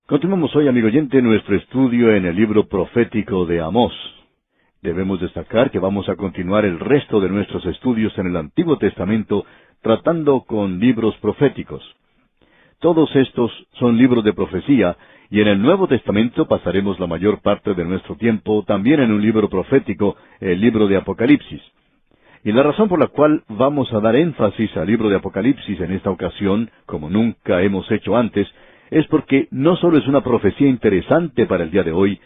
Continuamos hoy, amigo oyente, nuestro estudio en el libro profético de Amós. Debemos destacar que vamos a continuar el resto de nuestros estudios en el Antiguo Testamento tratando con libros proféticos. Todos estos son libros de profecía, y en el Nuevo Testamento pasaremos la mayor parte de nuestro tiempo también en un libro profético, el libro de Apocalipsis. Y la razón por la cual vamos a dar énfasis al libro de Apocalipsis en esta ocasión, como nunca hemos hecho antes, es porque no solo es una profecía interesante para el día de hoy,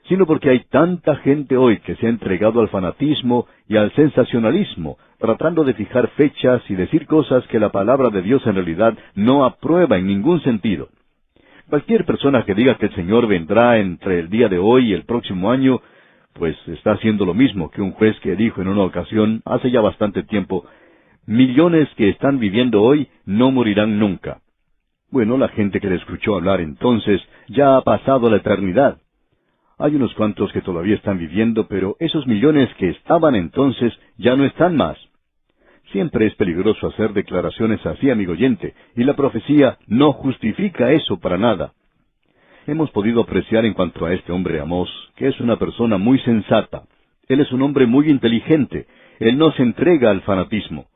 sino porque hay tanta gente hoy que se ha entregado al fanatismo y al sensacionalismo, tratando de fijar fechas y decir cosas que la palabra de Dios en realidad no aprueba en ningún sentido. Cualquier persona que diga que el Señor vendrá entre el día de hoy y el próximo año, pues está haciendo lo mismo que un juez que dijo en una ocasión, hace ya bastante tiempo, millones que están viviendo hoy no morirán nunca. Bueno, la gente que le escuchó hablar entonces ya ha pasado la eternidad. Hay unos cuantos que todavía están viviendo, pero esos millones que estaban entonces ya no están más. Siempre es peligroso hacer declaraciones así, amigo oyente, y la profecía no justifica eso para nada. Hemos podido apreciar en cuanto a este hombre Amós, que es una persona muy sensata. Él es un hombre muy inteligente. Él no se entrega al fanatismo.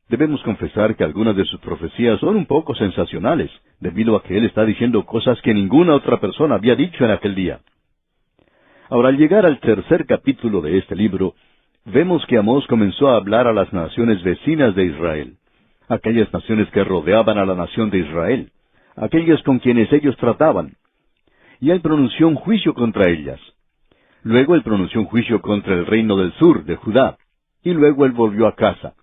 Debemos confesar que algunas de sus profecías son un poco sensacionales, debido a que él está diciendo cosas que ninguna otra persona había dicho en aquel día. Ahora, al llegar al tercer capítulo de este libro, vemos que Amós comenzó a hablar a las naciones vecinas de Israel, aquellas naciones que rodeaban a la nación de Israel, aquellas con quienes ellos trataban. Y él pronunció un juicio contra ellas. Luego él pronunció un juicio contra el reino del sur, de Judá, y luego él volvió a casa.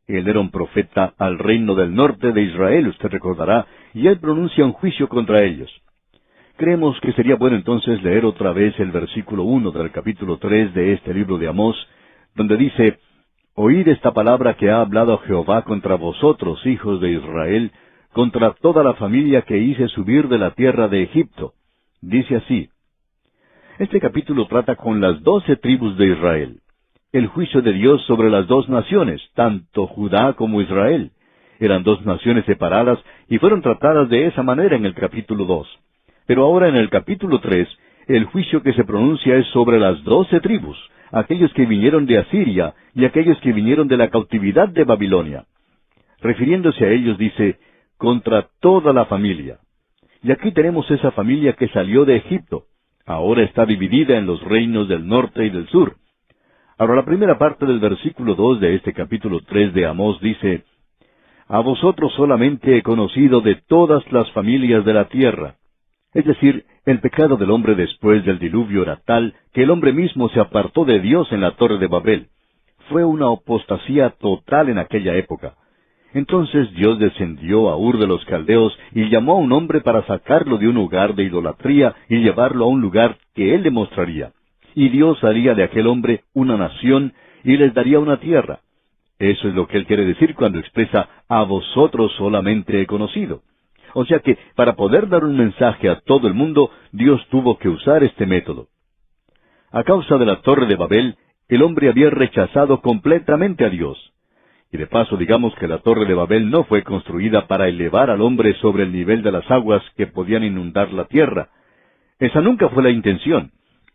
Él era un profeta al reino del norte de Israel, usted recordará, y él pronuncia un juicio contra ellos. Creemos que sería bueno entonces leer otra vez el versículo 1 del capítulo 3 de este libro de Amós, donde dice, «Oíd esta palabra que ha hablado Jehová contra vosotros, hijos de Israel, contra toda la familia que hice subir de la tierra de Egipto». Dice así. Este capítulo trata con las 12 tribus de Israel. El juicio de Dios sobre las dos naciones, tanto Judá como Israel. Eran dos naciones separadas y fueron tratadas de esa manera en el capítulo 2. Pero ahora en el capítulo 3, el juicio que se pronuncia es sobre las 12 tribus, aquellos que vinieron de Asiria y aquellos que vinieron de la cautividad de Babilonia. Refiriéndose a ellos dice, contra toda la familia. Y aquí tenemos esa familia que salió de Egipto. Ahora está dividida en los reinos del norte y del sur. Ahora la primera parte del versículo 2 de este capítulo 3 de Amós dice, «A vosotros solamente he conocido de todas las familias de la tierra». Es decir, el pecado del hombre después del diluvio era tal que el hombre mismo se apartó de Dios en la Torre de Babel. Fue una apostasía total en aquella época. Entonces Dios descendió a Ur de los Caldeos y llamó a un hombre para sacarlo de un lugar de idolatría y llevarlo a un lugar que él le mostraría. Y Dios haría de aquel hombre una nación y les daría una tierra. Eso es lo que él quiere decir cuando expresa, «a vosotros solamente he conocido». O sea que, para poder dar un mensaje a todo el mundo, Dios tuvo que usar este método. A causa de la Torre de Babel, el hombre había rechazado completamente a Dios. Y de paso digamos que la Torre de Babel no fue construida para elevar al hombre sobre el nivel de las aguas que podían inundar la tierra. Esa nunca fue la intención.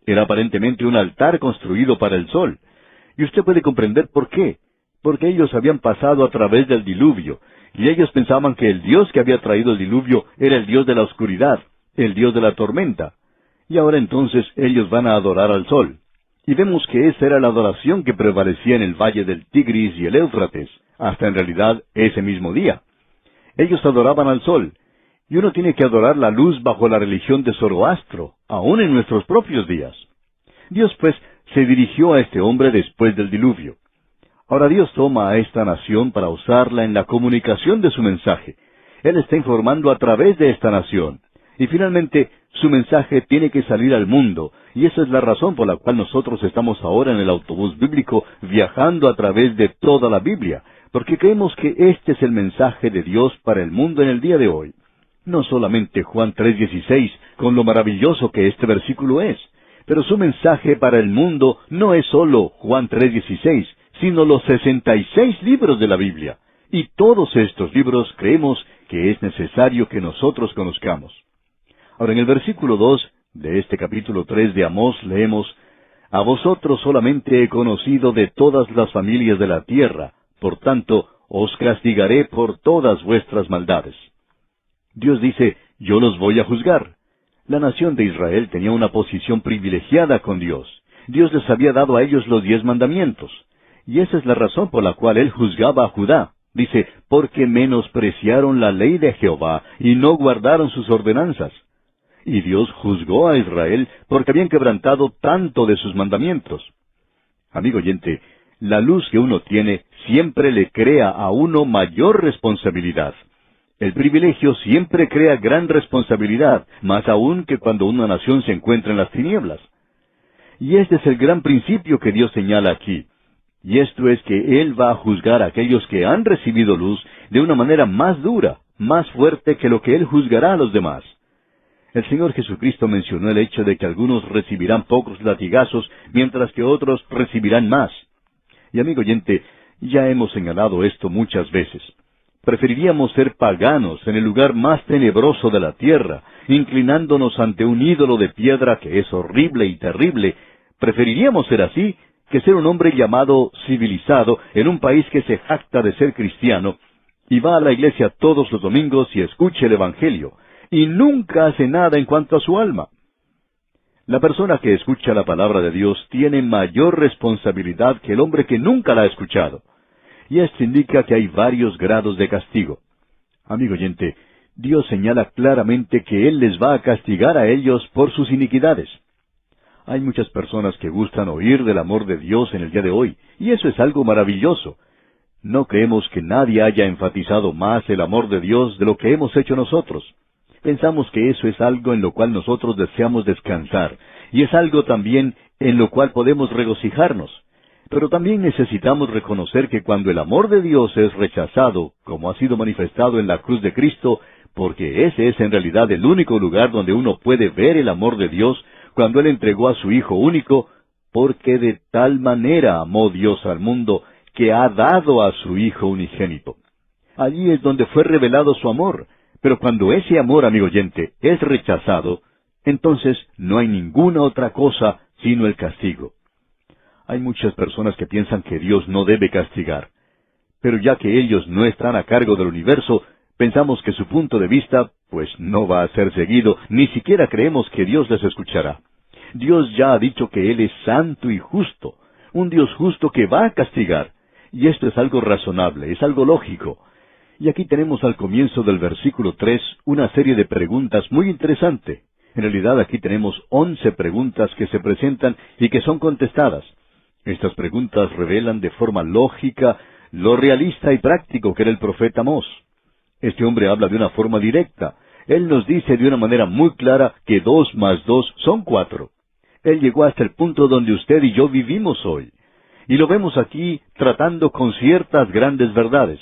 Era aparentemente un altar construido para el sol. Y usted puede comprender por qué. Porque ellos habían pasado a través del diluvio, y ellos pensaban que el Dios que había traído el diluvio era el Dios de la oscuridad, el Dios de la tormenta. Y ahora entonces ellos van a adorar al sol. Y vemos que esa era la adoración que prevalecía en el valle del Tigris y el Éufrates, hasta en realidad ese mismo día. Ellos adoraban al sol, y uno tiene que adorar la luz bajo la religión de Zoroastro, aún en nuestros propios días. Dios, pues, se dirigió a este hombre después del diluvio. Ahora Dios toma a esta nación para usarla en la comunicación de su mensaje. Él está informando a través de esta nación. Y finalmente, su mensaje tiene que salir al mundo, y esa es la razón por la cual nosotros estamos ahora en el autobús bíblico viajando a través de toda la Biblia, porque creemos que este es el mensaje de Dios para el mundo en el día de hoy. No solamente Juan 3:16, con lo maravilloso que este versículo es, pero su mensaje para el mundo no es solo Juan 3:16, sino los 66 libros de la Biblia. Y todos estos libros creemos que es necesario que nosotros conozcamos. Ahora, en el versículo 2 de este capítulo 3 de Amós leemos, «A vosotros solamente he conocido de todas las familias de la tierra, por tanto, os castigaré por todas vuestras maldades». Dios dice, «Yo los voy a juzgar». La nación de Israel tenía una posición privilegiada con Dios. Dios les había dado a ellos los 10 mandamientos. Y esa es la razón por la cual Él juzgaba a Judá. Dice, «Porque menospreciaron la ley de Jehová y no guardaron sus ordenanzas». Y Dios juzgó a Israel porque habían quebrantado tanto de sus mandamientos. Amigo oyente, la luz que uno tiene siempre le crea a uno mayor responsabilidad. El privilegio siempre crea gran responsabilidad, más aún que cuando una nación se encuentra en las tinieblas. Y este es el gran principio que Dios señala aquí. Y esto es que Él va a juzgar a aquellos que han recibido luz de una manera más dura, más fuerte que lo que Él juzgará a los demás. El Señor Jesucristo mencionó el hecho de que algunos recibirán pocos latigazos, mientras que otros recibirán más. Y amigo oyente, ya hemos señalado esto muchas veces. Preferiríamos ser paganos en el lugar más tenebroso de la tierra, inclinándonos ante un ídolo de piedra que es horrible y terrible. Preferiríamos ser así que ser un hombre llamado civilizado en un país que se jacta de ser cristiano y va a la iglesia todos los domingos y escucha el Evangelio, y nunca hace nada en cuanto a su alma. La persona que escucha la palabra de Dios tiene mayor responsabilidad que el hombre que nunca la ha escuchado. Y esto indica que hay varios grados de castigo. Amigo oyente, Dios señala claramente que Él les va a castigar a ellos por sus iniquidades. Hay muchas personas que gustan oír del amor de Dios en el día de hoy, y eso es algo maravilloso. No creemos que nadie haya enfatizado más el amor de Dios de lo que hemos hecho nosotros. Pensamos que eso es algo en lo cual nosotros deseamos descansar, y es algo también en lo cual podemos regocijarnos. Pero también necesitamos reconocer que cuando el amor de Dios es rechazado, como ha sido manifestado en la cruz de Cristo, porque ese es en realidad el único lugar donde uno puede ver el amor de Dios, cuando Él entregó a su Hijo único, porque de tal manera amó Dios al mundo, que ha dado a su Hijo unigénito. Allí es donde fue revelado su amor, pero cuando ese amor, amigo oyente, es rechazado, entonces no hay ninguna otra cosa sino el castigo. Hay muchas personas que piensan que Dios no debe castigar, pero ya que ellos no están a cargo del universo, pensamos que su punto de vista, pues no va a ser seguido, ni siquiera creemos que Dios les escuchará. Dios ya ha dicho que Él es santo y justo, un Dios justo que va a castigar, y esto es algo razonable, es algo lógico. Y aquí tenemos al comienzo del versículo 3 una serie de preguntas muy interesante. En realidad aquí tenemos 11 preguntas que se presentan y que son contestadas. Estas preguntas revelan de forma lógica lo realista y práctico que era el profeta Amós. Este hombre habla de una forma directa. Él nos dice de una manera muy clara que 2 más 2 son 4. Él llegó hasta el punto donde usted y yo vivimos hoy. Y lo vemos aquí tratando con ciertas grandes verdades.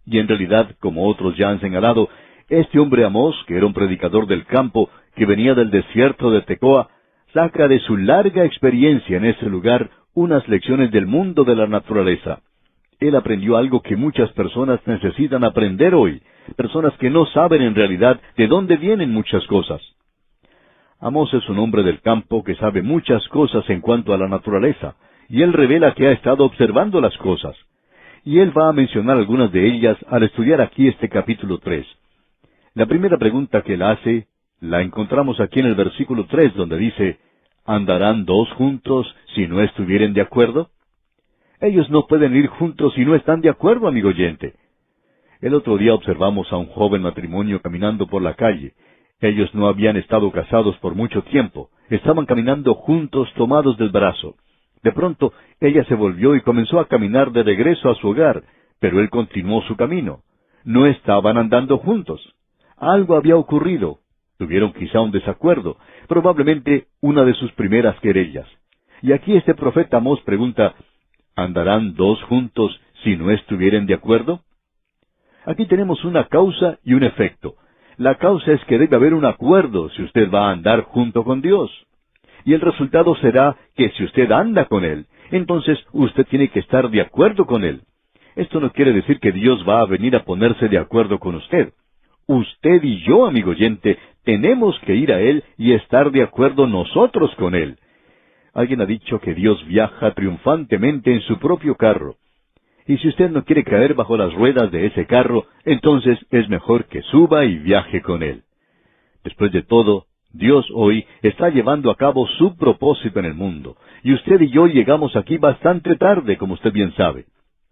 Y en realidad, como otros ya han señalado, este hombre Amós, que era un predicador del campo, que venía del desierto de Tecoa, saca de su larga experiencia en ese lugar unas lecciones del mundo de la naturaleza. Él aprendió algo que muchas personas necesitan aprender hoy, personas que no saben en realidad de dónde vienen muchas cosas. Amós es un hombre del campo que sabe muchas cosas en cuanto a la naturaleza, y él revela que ha estado observando las cosas. Y él va a mencionar algunas de ellas al estudiar aquí este capítulo 3. La primera pregunta que él hace, la encontramos aquí en el versículo 3, donde dice, ¿andarán 2 juntos si no estuvieren de acuerdo? Ellos no pueden ir juntos si no están de acuerdo, amigo oyente. El otro día observamos a un joven matrimonio caminando por la calle. Ellos no habían estado casados por mucho tiempo. Estaban caminando juntos tomados del brazo. De pronto, ella se volvió y comenzó a caminar de regreso a su hogar, pero él continuó su camino. No estaban andando juntos. Algo había ocurrido. Tuvieron quizá un desacuerdo, probablemente una de sus primeras querellas. Y aquí este profeta Amós pregunta, ¿andarán 2 juntos si no estuvieren de acuerdo? Aquí tenemos una causa y un efecto. La causa es que debe haber un acuerdo si usted va a andar junto con Dios. Y el resultado será que si usted anda con Él, entonces usted tiene que estar de acuerdo con Él. Esto no quiere decir que Dios va a venir a ponerse de acuerdo con usted. Usted y yo, amigo oyente, tenemos que ir a Él y estar de acuerdo nosotros con Él. Alguien ha dicho que Dios viaja triunfantemente en su propio carro. Y si usted no quiere caer bajo las ruedas de ese carro, entonces es mejor que suba y viaje con Él. Después de todo, Dios hoy está llevando a cabo su propósito en el mundo, y usted y yo llegamos aquí bastante tarde, como usted bien sabe.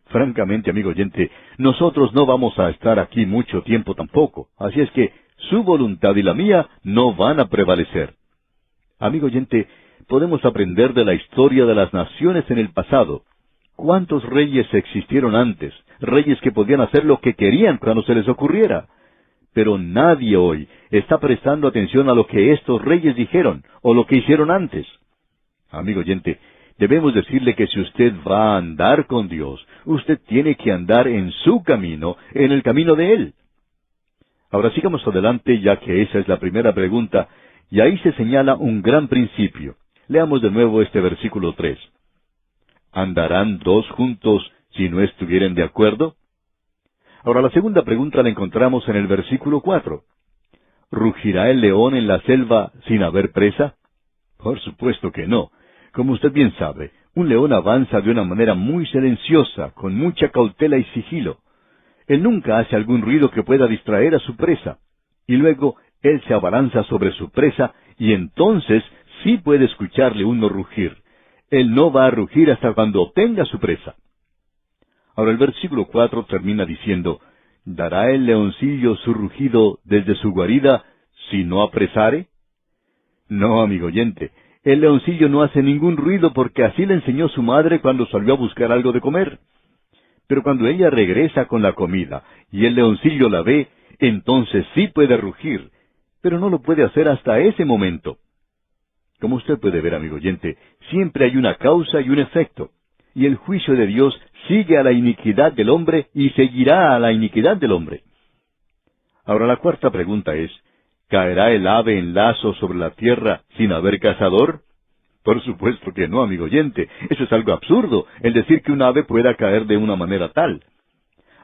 Francamente, amigo oyente, nosotros no vamos a estar aquí mucho tiempo tampoco, así es que su voluntad y la mía no van a prevalecer. Amigo oyente, podemos aprender de la historia de las naciones en el pasado. ¿Cuántos reyes existieron antes? Reyes que podían hacer lo que querían cuando se les ocurriera. Pero nadie hoy está prestando atención a lo que estos reyes dijeron o lo que hicieron antes. Amigo oyente, debemos decirle que si usted va a andar con Dios, usted tiene que andar en su camino, en el camino de Él. Ahora sigamos adelante, ya que esa es la primera pregunta, y ahí se señala un gran principio. Leamos de nuevo este versículo 3. ¿Andarán dos juntos si no estuvieren de acuerdo? Ahora la segunda pregunta la encontramos en el versículo 4. ¿Rugirá el león en la selva sin haber presa? Por supuesto que no. Como usted bien sabe, un león avanza de una manera muy silenciosa, con mucha cautela y sigilo. Él nunca hace algún ruido que pueda distraer a su presa. Y luego él se abalanza sobre su presa y entonces sí puede escucharle uno rugir. Él no va a rugir hasta cuando obtenga su presa. Ahora el versículo 4 termina diciendo, ¿dará el leoncillo su rugido desde su guarida si no apresare? No, amigo oyente, el leoncillo no hace ningún ruido porque así le enseñó su madre cuando salió a buscar algo de comer. Pero cuando ella regresa con la comida y el leoncillo la ve, entonces sí puede rugir, pero no lo puede hacer hasta ese momento. Como usted puede ver, amigo oyente, siempre hay una causa y un efecto, y el juicio de Dios sigue a la iniquidad del hombre y seguirá a la iniquidad del hombre. Ahora la cuarta pregunta es, ¿caerá el ave en lazo sobre la tierra sin haber cazador? Por supuesto que no, amigo oyente. Eso es algo absurdo, el decir que un ave pueda caer de una manera tal.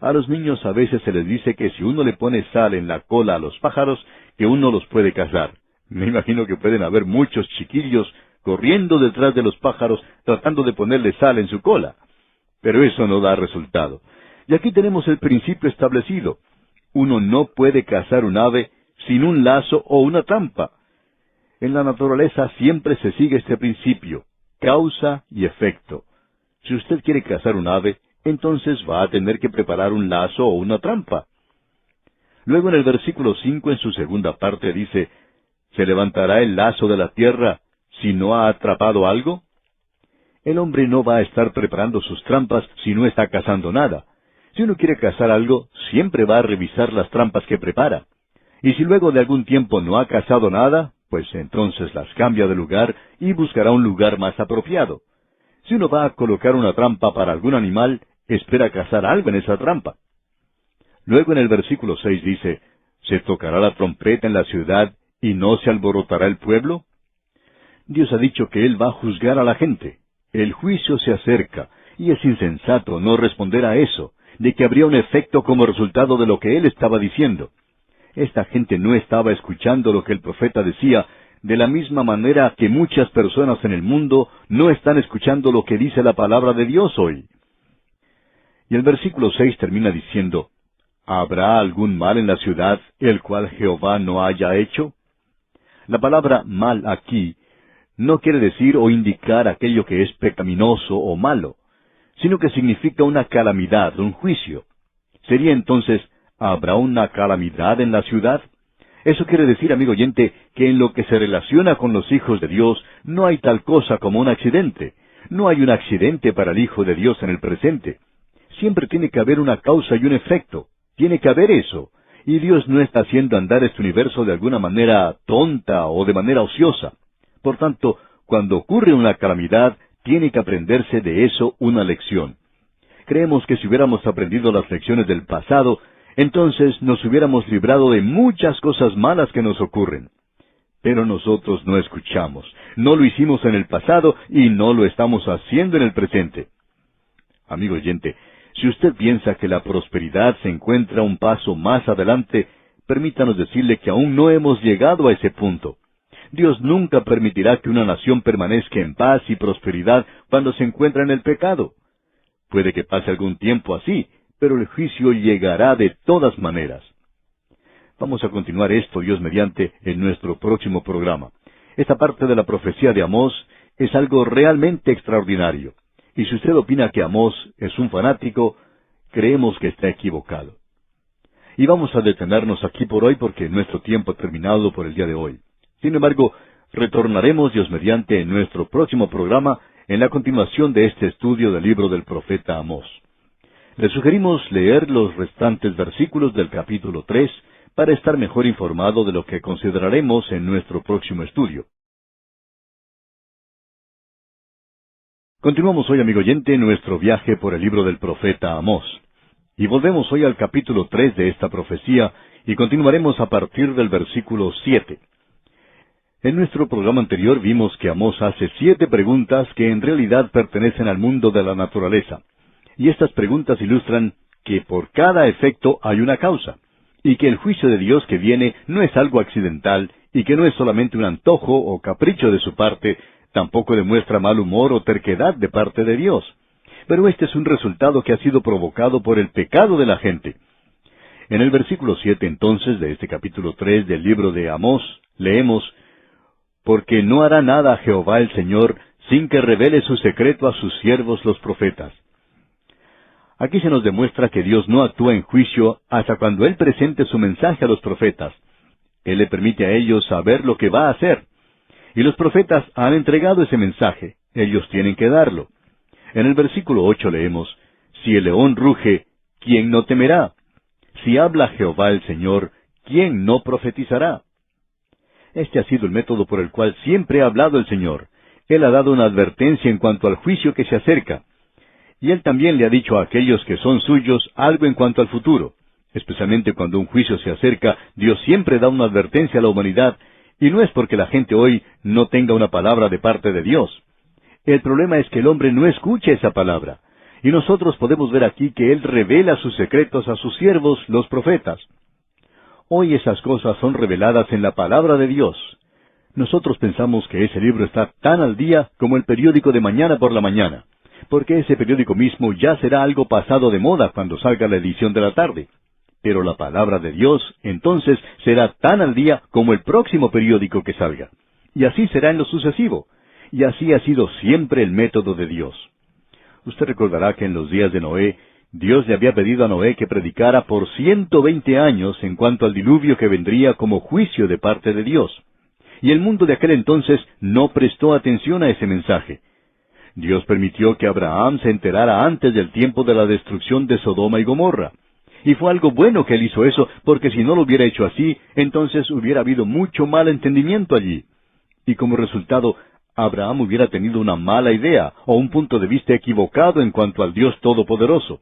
A los niños a veces se les dice que si uno le pone sal en la cola a los pájaros, que uno los puede cazar. Me imagino que pueden haber muchos chiquillos corriendo detrás de los pájaros tratando de ponerle sal en su cola. Pero eso no da resultado. Y aquí tenemos el principio establecido. Uno no puede cazar un ave sin un lazo o una trampa. En la naturaleza siempre se sigue este principio, causa y efecto. Si usted quiere cazar un ave, entonces va a tener que preparar un lazo o una trampa. Luego en el versículo 5 en su segunda parte dice, ¿se levantará el lazo de la tierra si no ha atrapado algo? El hombre no va a estar preparando sus trampas si no está cazando nada. Si uno quiere cazar algo, siempre va a revisar las trampas que prepara. Y si luego de algún tiempo no ha cazado nada, pues entonces las cambia de lugar y buscará un lugar más apropiado. Si uno va a colocar una trampa para algún animal, espera cazar algo en esa trampa. Luego en el versículo 6 dice, ¿se tocará la trompeta en la ciudad y no se alborotará el pueblo? Dios ha dicho que Él va a juzgar a la gente. El juicio se acerca, y es insensato no responder a eso, de que habría un efecto como resultado de lo que Él estaba diciendo. Esta gente no estaba escuchando lo que el profeta decía, de la misma manera que muchas personas en el mundo no están escuchando lo que dice la palabra de Dios hoy. Y el versículo 6 termina diciendo, ¿habrá algún mal en la ciudad, el cual Jehová no haya hecho? La palabra mal aquí no quiere decir o indicar aquello que es pecaminoso o malo, sino que significa una calamidad, un juicio. Sería entonces, ¿habrá una calamidad en la ciudad? Eso quiere decir, amigo oyente, que en lo que se relaciona con los hijos de Dios no hay tal cosa como un accidente. No hay un accidente para el Hijo de Dios en el presente. Siempre tiene que haber una causa y un efecto. Tiene que haber eso. Y Dios no está haciendo andar este universo de alguna manera tonta o de manera ociosa. Por tanto, cuando ocurre una calamidad, tiene que aprenderse de eso una lección. Creemos que si hubiéramos aprendido las lecciones del pasado, entonces nos hubiéramos librado de muchas cosas malas que nos ocurren. Pero nosotros no escuchamos. No lo hicimos en el pasado y no lo estamos haciendo en el presente. Amigo oyente, si usted piensa que la prosperidad se encuentra un paso más adelante, permítanos decirle que aún no hemos llegado a ese punto. Dios nunca permitirá que una nación permanezca en paz y prosperidad cuando se encuentra en el pecado. Puede que pase algún tiempo así, pero el juicio llegará de todas maneras. Vamos a continuar esto, Dios mediante, en nuestro próximo programa. Esta parte de la profecía de Amós es algo realmente extraordinario. Y si usted opina que Amós es un fanático, creemos que está equivocado. Y vamos a detenernos aquí por hoy porque nuestro tiempo ha terminado por el día de hoy. Sin embargo, retornaremos, Dios mediante, en nuestro próximo programa en la continuación de este estudio del libro del profeta Amós. Le sugerimos leer los restantes versículos del capítulo 3 para estar mejor informado de lo que consideraremos en nuestro próximo estudio. Continuamos hoy, amigo oyente, nuestro viaje por el libro del profeta Amós. Y volvemos hoy al capítulo 3 de esta profecía y continuaremos a partir del versículo 7. En nuestro programa anterior vimos que Amós hace 7 preguntas que en realidad pertenecen al mundo de la naturaleza. Y estas preguntas ilustran que por cada efecto hay una causa, y que el juicio de Dios que viene no es algo accidental, y que no es solamente un antojo o capricho de su parte, tampoco demuestra mal humor o terquedad de parte de Dios. Pero este es un resultado que ha sido provocado por el pecado de la gente. En el versículo 7 entonces de este capítulo 3 del libro de Amós, leemos: «Porque no hará nada Jehová el Señor sin que revele su secreto a sus siervos los profetas». Aquí se nos demuestra que Dios no actúa en juicio hasta cuando Él presente su mensaje a los profetas. Él le permite a ellos saber lo que va a hacer. Y los profetas han entregado ese mensaje. Ellos tienen que darlo. En el versículo 8 leemos: «Si el león ruge, ¿quién no temerá? Si habla Jehová el Señor, ¿quién no profetizará?». Este ha sido el método por el cual siempre ha hablado el Señor. Él ha dado una advertencia en cuanto al juicio que se acerca. Y Él también le ha dicho a aquellos que son suyos algo en cuanto al futuro. Especialmente cuando un juicio se acerca, Dios siempre da una advertencia a la humanidad, y no es porque la gente hoy no tenga una palabra de parte de Dios. El problema es que el hombre no escucha esa palabra. Y nosotros podemos ver aquí que Él revela sus secretos a sus siervos, los profetas. Hoy esas cosas son reveladas en la palabra de Dios. Nosotros pensamos que ese libro está tan al día como el periódico de mañana por la mañana, porque ese periódico mismo ya será algo pasado de moda cuando salga la edición de la tarde. Pero la palabra de Dios, entonces, será tan al día como el próximo periódico que salga. Y así será en lo sucesivo. Y así ha sido siempre el método de Dios. Usted recordará que en los días de Noé, Dios le había pedido a Noé que predicara por 120 años en cuanto al diluvio que vendría como juicio de parte de Dios. Y el mundo de aquel entonces no prestó atención a ese mensaje. Dios permitió que Abraham se enterara antes del tiempo de la destrucción de Sodoma y Gomorra. Y fue algo bueno que él hizo eso, porque si no lo hubiera hecho así, entonces hubiera habido mucho mal entendimiento allí. Y como resultado, Abraham hubiera tenido una mala idea, o un punto de vista equivocado en cuanto al Dios Todopoderoso.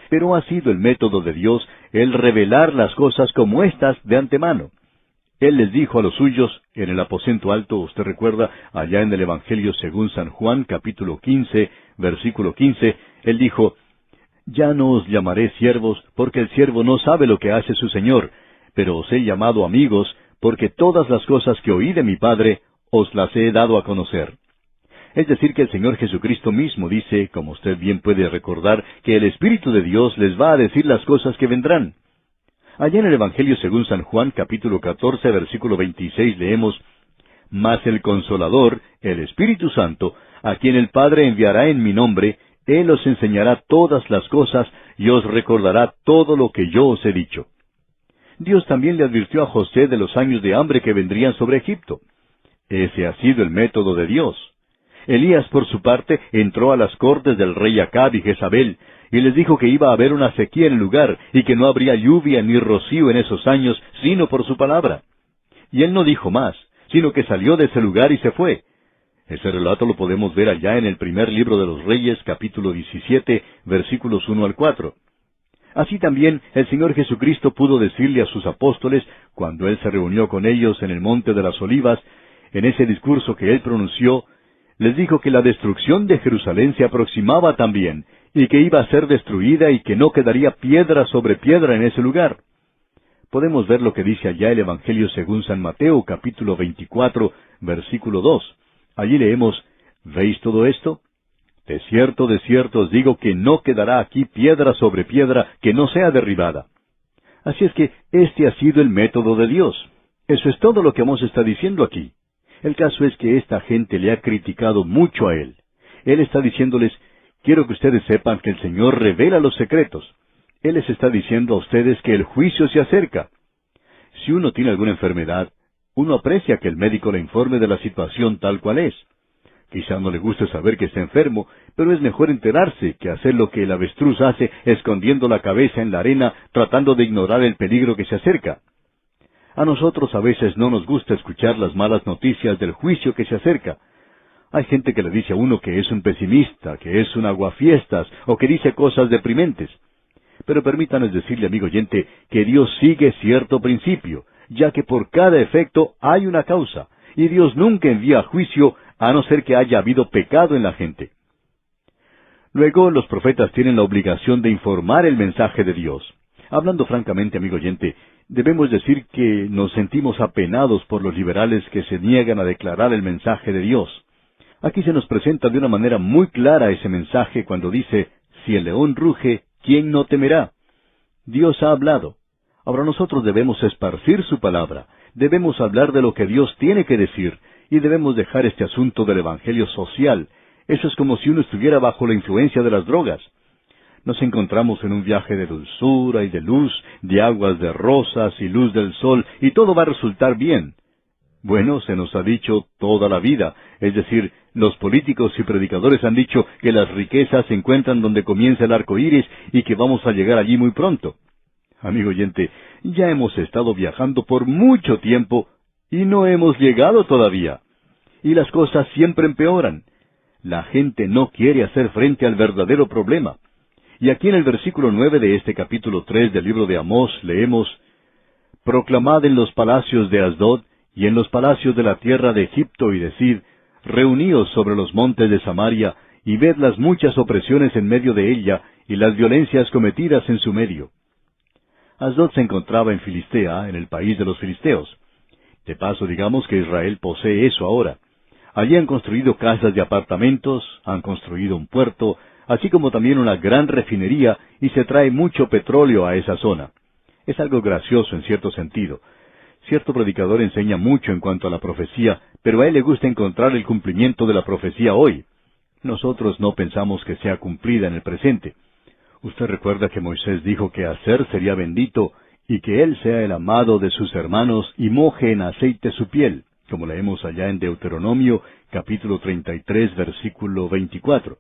Pero ha sido el método de Dios el revelar las cosas como estas de antemano. Él les dijo a los suyos, en el aposento alto, usted recuerda, allá en el Evangelio según San Juan, capítulo 15, versículo 15, Él dijo: «Ya no os llamaré siervos, porque el siervo no sabe lo que hace su Señor, pero os he llamado amigos, porque todas las cosas que oí de mi Padre, os las he dado a conocer». Es decir, que el Señor Jesucristo mismo dice, como usted bien puede recordar, que el Espíritu de Dios les va a decir las cosas que vendrán. Allá en el Evangelio según San Juan, capítulo 14, versículo 26, leemos: «Mas el Consolador, el Espíritu Santo, a quien el Padre enviará en mi nombre, Él os enseñará todas las cosas y os recordará todo lo que yo os he dicho». Dios también le advirtió a José de los años de hambre que vendrían sobre Egipto. Ese ha sido el método de Dios. Elías, por su parte, entró a las cortes del rey Acab y Jezabel, y les dijo que iba a haber una sequía en el lugar, y que no habría lluvia ni rocío en esos años, sino por su palabra. Y él no dijo más, sino que salió de ese lugar y se fue. Ese relato lo podemos ver allá en el primer libro de los Reyes, capítulo 17, versículos 1 al 4. Así también el Señor Jesucristo pudo decirle a sus apóstoles, cuando Él se reunió con ellos en el Monte de las Olivas, en ese discurso que Él pronunció, les dijo que la destrucción de Jerusalén se aproximaba también, y que iba a ser destruida y que no quedaría piedra sobre piedra en ese lugar. Podemos ver lo que dice allá el Evangelio según San Mateo, capítulo 24, versículo 2. Allí leemos, ¿veis todo esto? De cierto os digo que no quedará aquí piedra sobre piedra que no sea derribada. Así es que este ha sido el método de Dios. Eso es todo lo que Amós está diciendo aquí. El caso es que esta gente le ha criticado mucho a él. Él está diciéndoles, quiero que ustedes sepan que el Señor revela los secretos. Él les está diciendo a ustedes que el juicio se acerca. Si uno tiene alguna enfermedad, uno aprecia que el médico le informe de la situación tal cual es. Quizá no le guste saber que está enfermo, pero es mejor enterarse que hacer lo que el avestruz hace, escondiendo la cabeza en la arena, tratando de ignorar el peligro que se acerca. A nosotros a veces no nos gusta escuchar las malas noticias del juicio que se acerca. Hay gente que le dice a uno que es un pesimista, que es un aguafiestas, o que dice cosas deprimentes. Pero permítanos decirle, amigo oyente, que Dios sigue cierto principio, ya que por cada efecto hay una causa, y Dios nunca envía juicio a no ser que haya habido pecado en la gente. Luego, los profetas tienen la obligación de informar el mensaje de Dios. Hablando francamente, amigo oyente, debemos decir que nos sentimos apenados por los liberales que se niegan a declarar el mensaje de Dios. Aquí se nos presenta de una manera muy clara ese mensaje cuando dice, si el león ruge, ¿quién no temerá? Dios ha hablado. Ahora nosotros debemos esparcir su palabra, debemos hablar de lo que Dios tiene que decir, y debemos dejar este asunto del evangelio social. Eso es como si uno estuviera bajo la influencia de las drogas. Nos encontramos en un viaje de dulzura y de luz, de aguas de rosas y luz del sol, y todo va a resultar bien. Bueno, se nos ha dicho toda la vida, es decir, los políticos y predicadores han dicho que las riquezas se encuentran donde comienza el arco iris y que vamos a llegar allí muy pronto. Amigo oyente, ya hemos estado viajando por mucho tiempo y no hemos llegado todavía. Y las cosas siempre empeoran. La gente no quiere hacer frente al verdadero problema. Y aquí en el versículo 9 de este capítulo 3 del libro de Amós leemos, proclamad en los palacios de Asdod y en los palacios de la tierra de Egipto y decid, reuníos sobre los montes de Samaria y ved las muchas opresiones en medio de ella y las violencias cometidas en su medio. Asdod se encontraba en Filistea, en el país de los filisteos. De paso, digamos que Israel posee eso ahora. Allí han construido casas de apartamentos, han construido un puerto, así como también una gran refinería, y se trae mucho petróleo a esa zona. Es algo gracioso en cierto sentido. Cierto predicador enseña mucho en cuanto a la profecía, pero a él le gusta encontrar el cumplimiento de la profecía hoy. Nosotros no pensamos que sea cumplida en el presente. Usted recuerda que Moisés dijo que Aser sería bendito, y que él sea el amado de sus hermanos y moje en aceite su piel, como leemos allá en Deuteronomio, capítulo 33, versículo 24.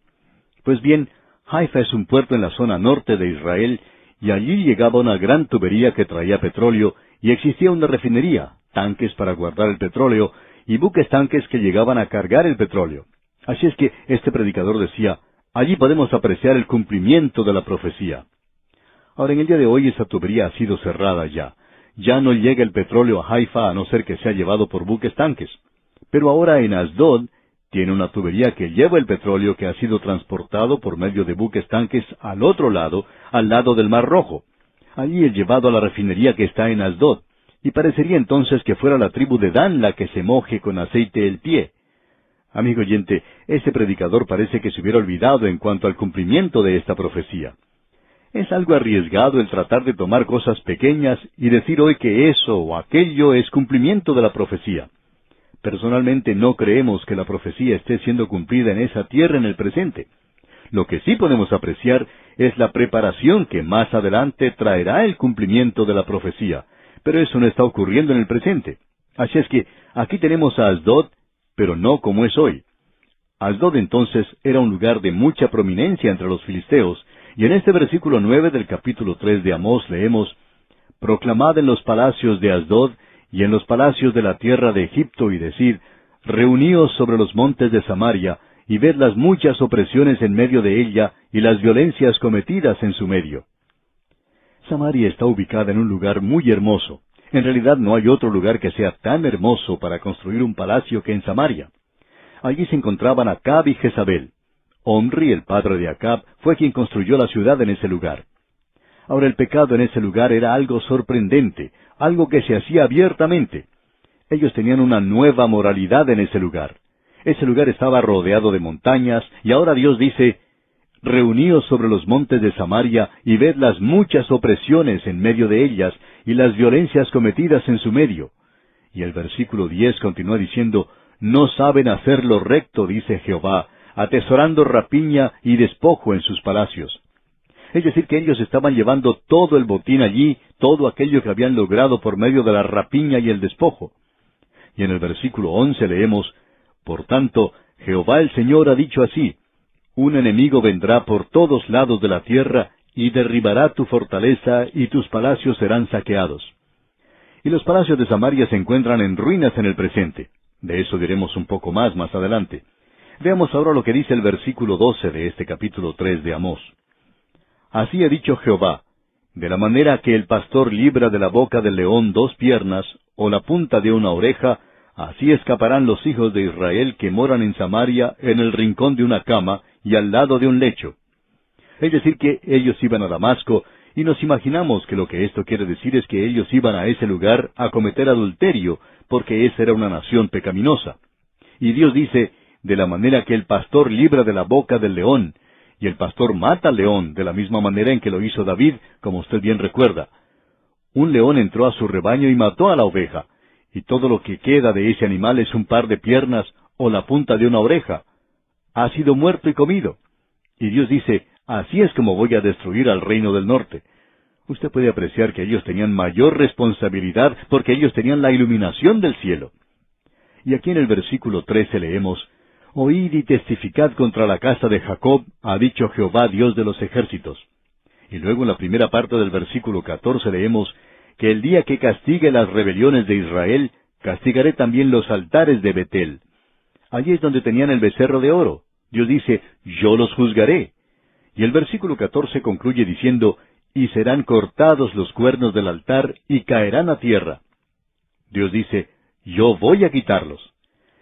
Pues bien, Haifa es un puerto en la zona norte de Israel, y allí llegaba una gran tubería que traía petróleo, y existía una refinería, tanques para guardar el petróleo, y buques tanques que llegaban a cargar el petróleo. Así es que este predicador decía, allí podemos apreciar el cumplimiento de la profecía. Ahora, en el día de hoy esa tubería ha sido cerrada ya. Ya no llega el petróleo a Haifa a no ser que sea llevado por buques tanques. Pero ahora en Asdod tiene una tubería que lleva el petróleo que ha sido transportado por medio de buques tanques al otro lado, al lado del Mar Rojo. Allí es llevado a la refinería que está en Asdod, y parecería entonces que fuera la tribu de Dan la que se moje con aceite el pie. Amigo oyente, ese predicador parece que se hubiera olvidado en cuanto al cumplimiento de esta profecía. Es algo arriesgado el tratar de tomar cosas pequeñas y decir hoy que eso o aquello es cumplimiento de la profecía. Personalmente no creemos que la profecía esté siendo cumplida en esa tierra en el presente. Lo que sí podemos apreciar es la preparación que más adelante traerá el cumplimiento de la profecía, pero eso no está ocurriendo en el presente. Así es que aquí tenemos a Asdod, pero no como es hoy. Asdod entonces era un lugar de mucha prominencia entre los filisteos, y en este versículo 9 del capítulo 3 de Amós leemos, proclamad en los palacios de Asdod y en los palacios de la tierra de Egipto y decid, reuníos sobre los montes de Samaria, y ved las muchas opresiones en medio de ella, y las violencias cometidas en su medio. Samaria está ubicada en un lugar muy hermoso. En realidad no hay otro lugar que sea tan hermoso para construir un palacio que en Samaria. Allí se encontraban Acab y Jezabel. Omri, el padre de Acab, fue quien construyó la ciudad en ese lugar. Ahora el pecado en ese lugar era algo sorprendente, algo que se hacía abiertamente. Ellos tenían una nueva moralidad en ese lugar. Ese lugar estaba rodeado de montañas, y ahora Dios dice, «Reuníos sobre los montes de Samaria, y ved las muchas opresiones en medio de ellas, y las violencias cometidas en su medio». Y el versículo 10 continúa diciendo, «No saben hacer lo recto, dice Jehová, atesorando rapiña y despojo en sus palacios». Es decir, que ellos estaban llevando todo el botín allí, todo aquello que habían logrado por medio de la rapiña y el despojo. Y en el versículo 11 leemos, «Por tanto, Jehová el Señor ha dicho así, un enemigo vendrá por todos lados de la tierra, y derribará tu fortaleza, y tus palacios serán saqueados». Y los palacios de Samaria se encuentran en ruinas en el presente. De eso diremos un poco más adelante. Veamos ahora lo que dice el versículo 12 de este capítulo 3 de Amós. «Así ha dicho Jehová, de la manera que el pastor libra de la boca del león 2 piernas, o la punta de una oreja, así escaparán los hijos de Israel que moran en Samaria en el rincón de una cama y al lado de un lecho». Es decir, que ellos iban a Damasco, y nos imaginamos que lo que esto quiere decir es que ellos iban a ese lugar a cometer adulterio, porque esa era una nación pecaminosa. Y Dios dice, de la manera que el pastor libra de la boca del león, y el pastor mata al león de la misma manera en que lo hizo David, como usted bien recuerda. Un león entró a su rebaño y mató a la oveja, y todo lo que queda de ese animal es un par de piernas o la punta de una oreja. Ha sido muerto y comido. Y Dios dice, así es como voy a destruir al reino del norte. Usted puede apreciar que ellos tenían mayor responsabilidad porque ellos tenían la iluminación del cielo. Y aquí en el versículo 13 leemos, «Oíd y testificad contra la casa de Jacob, ha dicho Jehová Dios de los ejércitos». Y luego en la primera parte del versículo 14 leemos, «Que el día que castigue las rebeliones de Israel, castigaré también los altares de Betel». Allí es donde tenían el becerro de oro. Dios dice, «Yo los juzgaré». Y el versículo 14 concluye diciendo, «Y serán cortados los cuernos del altar, y caerán a tierra». Dios dice, «Yo voy a quitarlos».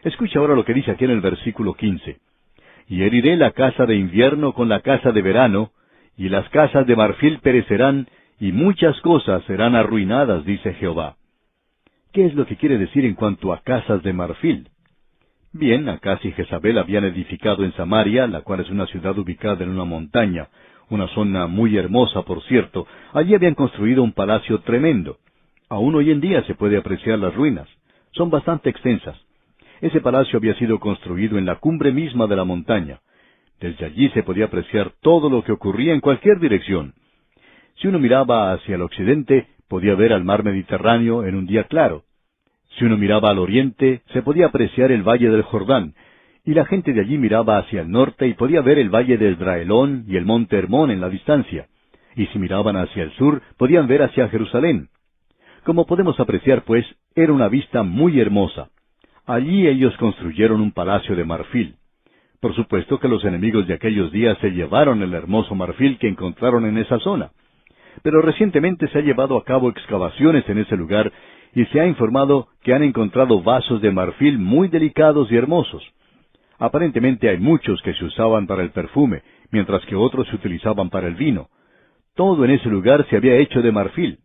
Escucha ahora lo que dice aquí en el versículo 15. «Y heriré la casa de invierno con la casa de verano, y las casas de marfil perecerán, y muchas cosas serán arruinadas, dice Jehová». ¿Qué es lo que quiere decir en cuanto a casas de marfil? Bien, Acaz y Jezabel habían edificado en Samaria, la cual es una ciudad ubicada en una montaña, una zona muy hermosa, por cierto. Allí habían construido un palacio tremendo. Aún hoy en día se puede apreciar las ruinas. Son bastante extensas. Ese palacio había sido construido en la cumbre misma de la montaña. Desde allí se podía apreciar todo lo que ocurría en cualquier dirección. Si uno miraba hacia el occidente, podía ver al mar Mediterráneo en un día claro. Si uno miraba al oriente, se podía apreciar el valle del Jordán, y la gente de allí miraba hacia el norte y podía ver el valle de Esdraelón y el monte Hermón en la distancia. Y si miraban hacia el sur, podían ver hacia Jerusalén. Como podemos apreciar, pues, era una vista muy hermosa. Allí ellos construyeron un palacio de marfil. Por supuesto que los enemigos de aquellos días se llevaron el hermoso marfil que encontraron en esa zona. Pero recientemente se ha llevado a cabo excavaciones en ese lugar y se ha informado que han encontrado vasos de marfil muy delicados y hermosos. Aparentemente hay muchos que se usaban para el perfume, mientras que otros se utilizaban para el vino. Todo en ese lugar se había hecho de marfil.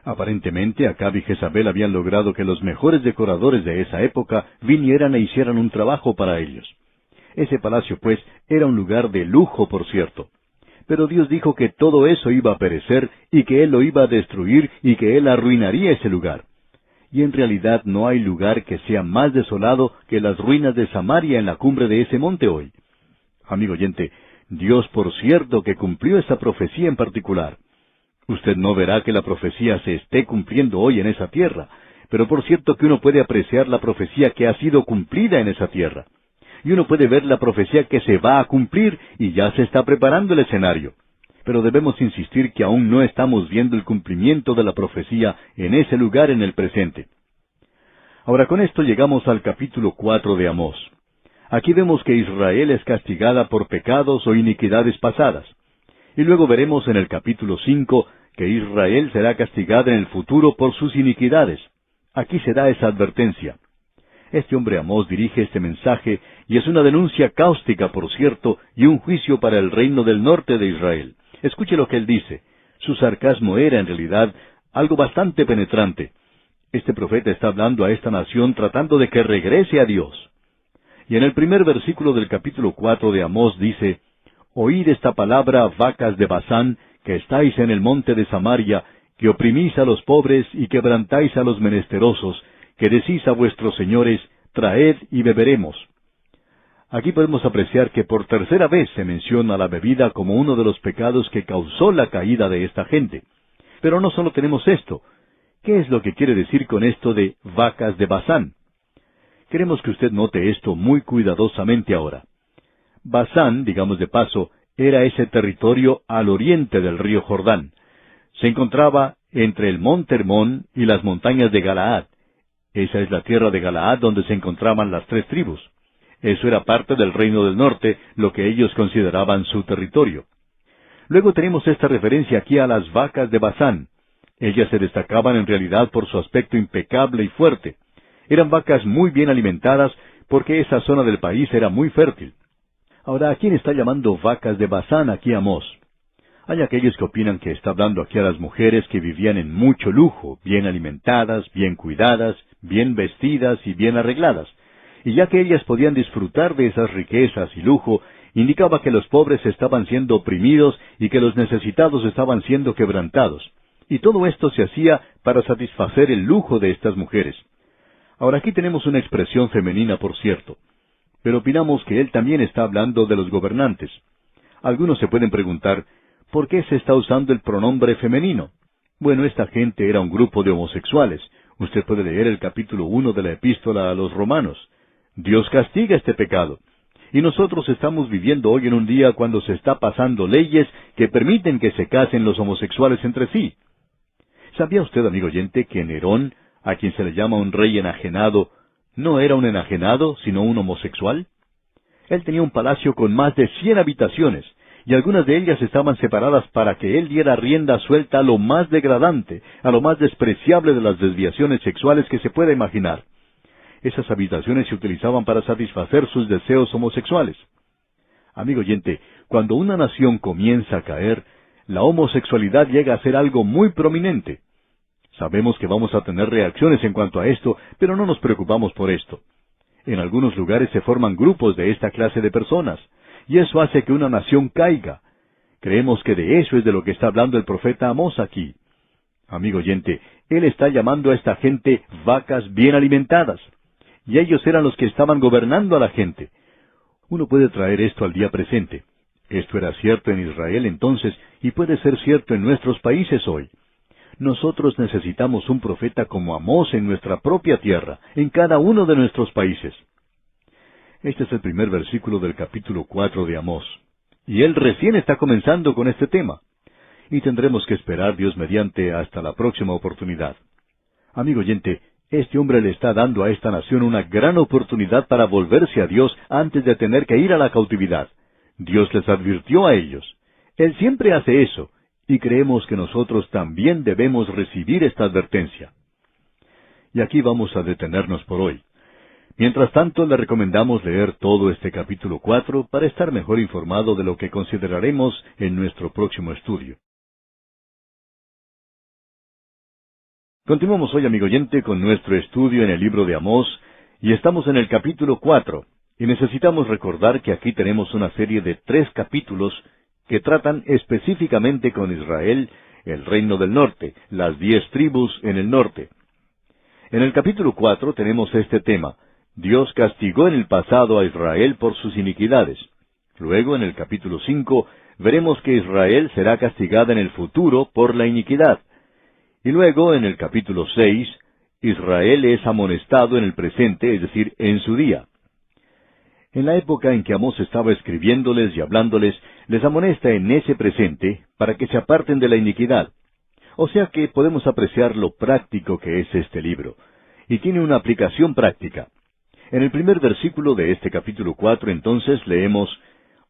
Aparentemente Acab y Jezabel habían logrado que los mejores decoradores de esa época vinieran e hicieran un trabajo para ellos. Ese palacio, pues, era un lugar de lujo, por cierto. Pero Dios dijo que todo eso iba a perecer y que Él lo iba a destruir y que Él arruinaría ese lugar. Y en realidad no hay lugar que sea más desolado que las ruinas de Samaria en la cumbre de ese monte hoy. Amigo oyente, Dios por cierto que cumplió esa profecía en particular. Usted no verá que la profecía se esté cumpliendo hoy en esa tierra, pero por cierto que uno puede apreciar la profecía que ha sido cumplida en esa tierra. Y uno puede ver la profecía que se va a cumplir y ya se está preparando el escenario. Pero debemos insistir que aún no estamos viendo el cumplimiento de la profecía en ese lugar en el presente. Ahora con esto llegamos al capítulo 4 de Amós. Aquí vemos que Israel es castigada por pecados o iniquidades pasadas. Y luego veremos en el capítulo 5 que Israel será castigada en el futuro por sus iniquidades. Aquí se da esa advertencia. Este hombre Amós dirige este mensaje y es una denuncia cáustica, por cierto, y un juicio para el reino del norte de Israel. Escuche lo que él dice. Su sarcasmo era, en realidad, algo bastante penetrante. Este profeta está hablando a esta nación tratando de que regrese a Dios. Y en el primer versículo del capítulo 4 de Amós dice, «Oíd esta palabra, vacas de Basán, que estáis en el monte de Samaria, que oprimís a los pobres y quebrantáis a los menesterosos, que decís a vuestros señores, traed y beberemos». Aquí podemos apreciar que por tercera vez se menciona la bebida como uno de los pecados que causó la caída de esta gente. Pero no solo tenemos esto. ¿Qué es lo que quiere decir con esto de vacas de Basán? Queremos que usted note esto muy cuidadosamente ahora. Basán, digamos de paso, era ese territorio al oriente del río Jordán. Se encontraba entre el monte Hermón y las montañas de Galaad. Esa es la tierra de Galaad donde se encontraban las 3 tribus. Eso era parte del reino del norte, lo que ellos consideraban su territorio. Luego tenemos esta referencia aquí a las vacas de Basán. Ellas se destacaban en realidad por su aspecto impecable y fuerte. Eran vacas muy bien alimentadas porque esa zona del país era muy fértil. Ahora, ¿a quién está llamando vacas de Basán aquí Amós? Hay aquellos que opinan que está hablando aquí a las mujeres que vivían en mucho lujo, bien alimentadas, bien cuidadas, bien vestidas y bien arregladas. Y ya que ellas podían disfrutar de esas riquezas y lujo, indicaba que los pobres estaban siendo oprimidos y que los necesitados estaban siendo quebrantados. Y todo esto se hacía para satisfacer el lujo de estas mujeres. Ahora aquí tenemos una expresión femenina, por cierto. Pero opinamos que él también está hablando de los gobernantes. Algunos se pueden preguntar, ¿por qué se está usando el pronombre femenino? Bueno, esta gente era un grupo de homosexuales. Usted puede leer el capítulo 1 de la epístola a los romanos. Dios castiga este pecado. Y nosotros estamos viviendo hoy en un día cuando se está pasando leyes que permiten que se casen los homosexuales entre sí. ¿Sabía usted, amigo oyente, que Nerón, a quien se le llama un rey enajenado, no era un enajenado, sino un homosexual? Él tenía un palacio con más de 100 habitaciones, y algunas de ellas estaban separadas para que él diera rienda suelta a lo más degradante, a lo más despreciable de las desviaciones sexuales que se pueda imaginar. Esas habitaciones se utilizaban para satisfacer sus deseos homosexuales. Amigo oyente, cuando una nación comienza a caer, la homosexualidad llega a ser algo muy prominente. Sabemos que vamos a tener reacciones en cuanto a esto, pero no nos preocupamos por esto. En algunos lugares se forman grupos de esta clase de personas, y eso hace que una nación caiga. Creemos que de eso es de lo que está hablando el profeta Amós aquí. Amigo oyente, él está llamando a esta gente vacas bien alimentadas. Y ellos eran los que estaban gobernando a la gente. Uno puede traer esto al día presente. Esto era cierto en Israel entonces, y puede ser cierto en nuestros países hoy. Nosotros necesitamos un profeta como Amós en nuestra propia tierra, en cada uno de nuestros países. Este es el primer versículo del capítulo 4 de Amós. Y él recién está comenzando con este tema. Y tendremos que esperar, Dios mediante, hasta la próxima oportunidad. Amigo oyente, este hombre le está dando a esta nación una gran oportunidad para volverse a Dios antes de tener que ir a la cautividad. Dios les advirtió a ellos. Él siempre hace eso, y creemos que nosotros también debemos recibir esta advertencia. Y aquí vamos a detenernos por hoy. Mientras tanto, le recomendamos leer todo este capítulo 4 para estar mejor informado de lo que consideraremos en nuestro próximo estudio. Continuamos hoy, amigo oyente, con nuestro estudio en el libro de Amós, y estamos en el capítulo 4, y necesitamos recordar que aquí tenemos una serie de 3 capítulos que tratan específicamente con Israel, el reino del norte, las 10 tribus en el norte. En el capítulo 4 tenemos este tema: Dios castigó en el pasado a Israel por sus iniquidades. Luego, en el capítulo 5, veremos que Israel será castigada en el futuro por la iniquidad. Y luego, en el capítulo 6, Israel es amonestado en el presente, es decir, en su día. En la época en que Amós estaba escribiéndoles y hablándoles, les amonesta en ese presente para que se aparten de la iniquidad. O sea que podemos apreciar lo práctico que es este libro. Y tiene una aplicación práctica. En el primer versículo de este capítulo 4, entonces, leemos: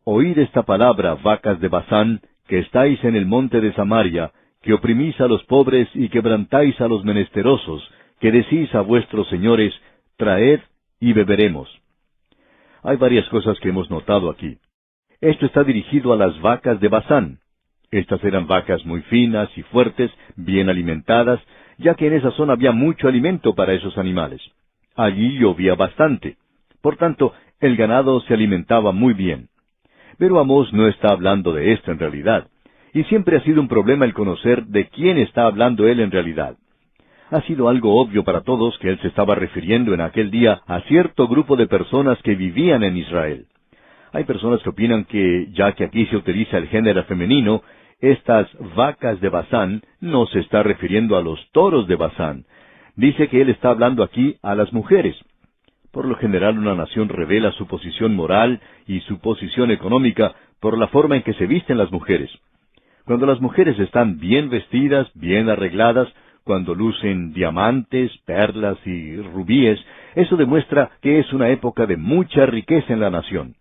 «Oíd esta palabra, vacas de Basán, que estáis en el monte de Samaria, que oprimís a los pobres y quebrantáis a los menesterosos, que decís a vuestros señores, traed y beberemos». Hay varias cosas que hemos notado aquí. Esto está dirigido a las vacas de Basán. Estas eran vacas muy finas y fuertes, bien alimentadas, ya que en esa zona había mucho alimento para esos animales. Allí llovía bastante. Por tanto, el ganado se alimentaba muy bien. Pero Amós no está hablando de esto en realidad. Y siempre ha sido un problema el conocer de quién está hablando él en realidad. Ha sido algo obvio para todos que él se estaba refiriendo en aquel día a cierto grupo de personas que vivían en Israel. Hay personas que opinan que, ya que aquí se utiliza el género femenino, estas vacas de Basán no se está refiriendo a los toros de Basán. Dice que él está hablando aquí a las mujeres. Por lo general, una nación revela su posición moral y su posición económica por la forma en que se visten las mujeres. Cuando las mujeres están bien vestidas, bien arregladas, cuando lucen diamantes, perlas y rubíes, eso demuestra que es una época de mucha riqueza en la nación.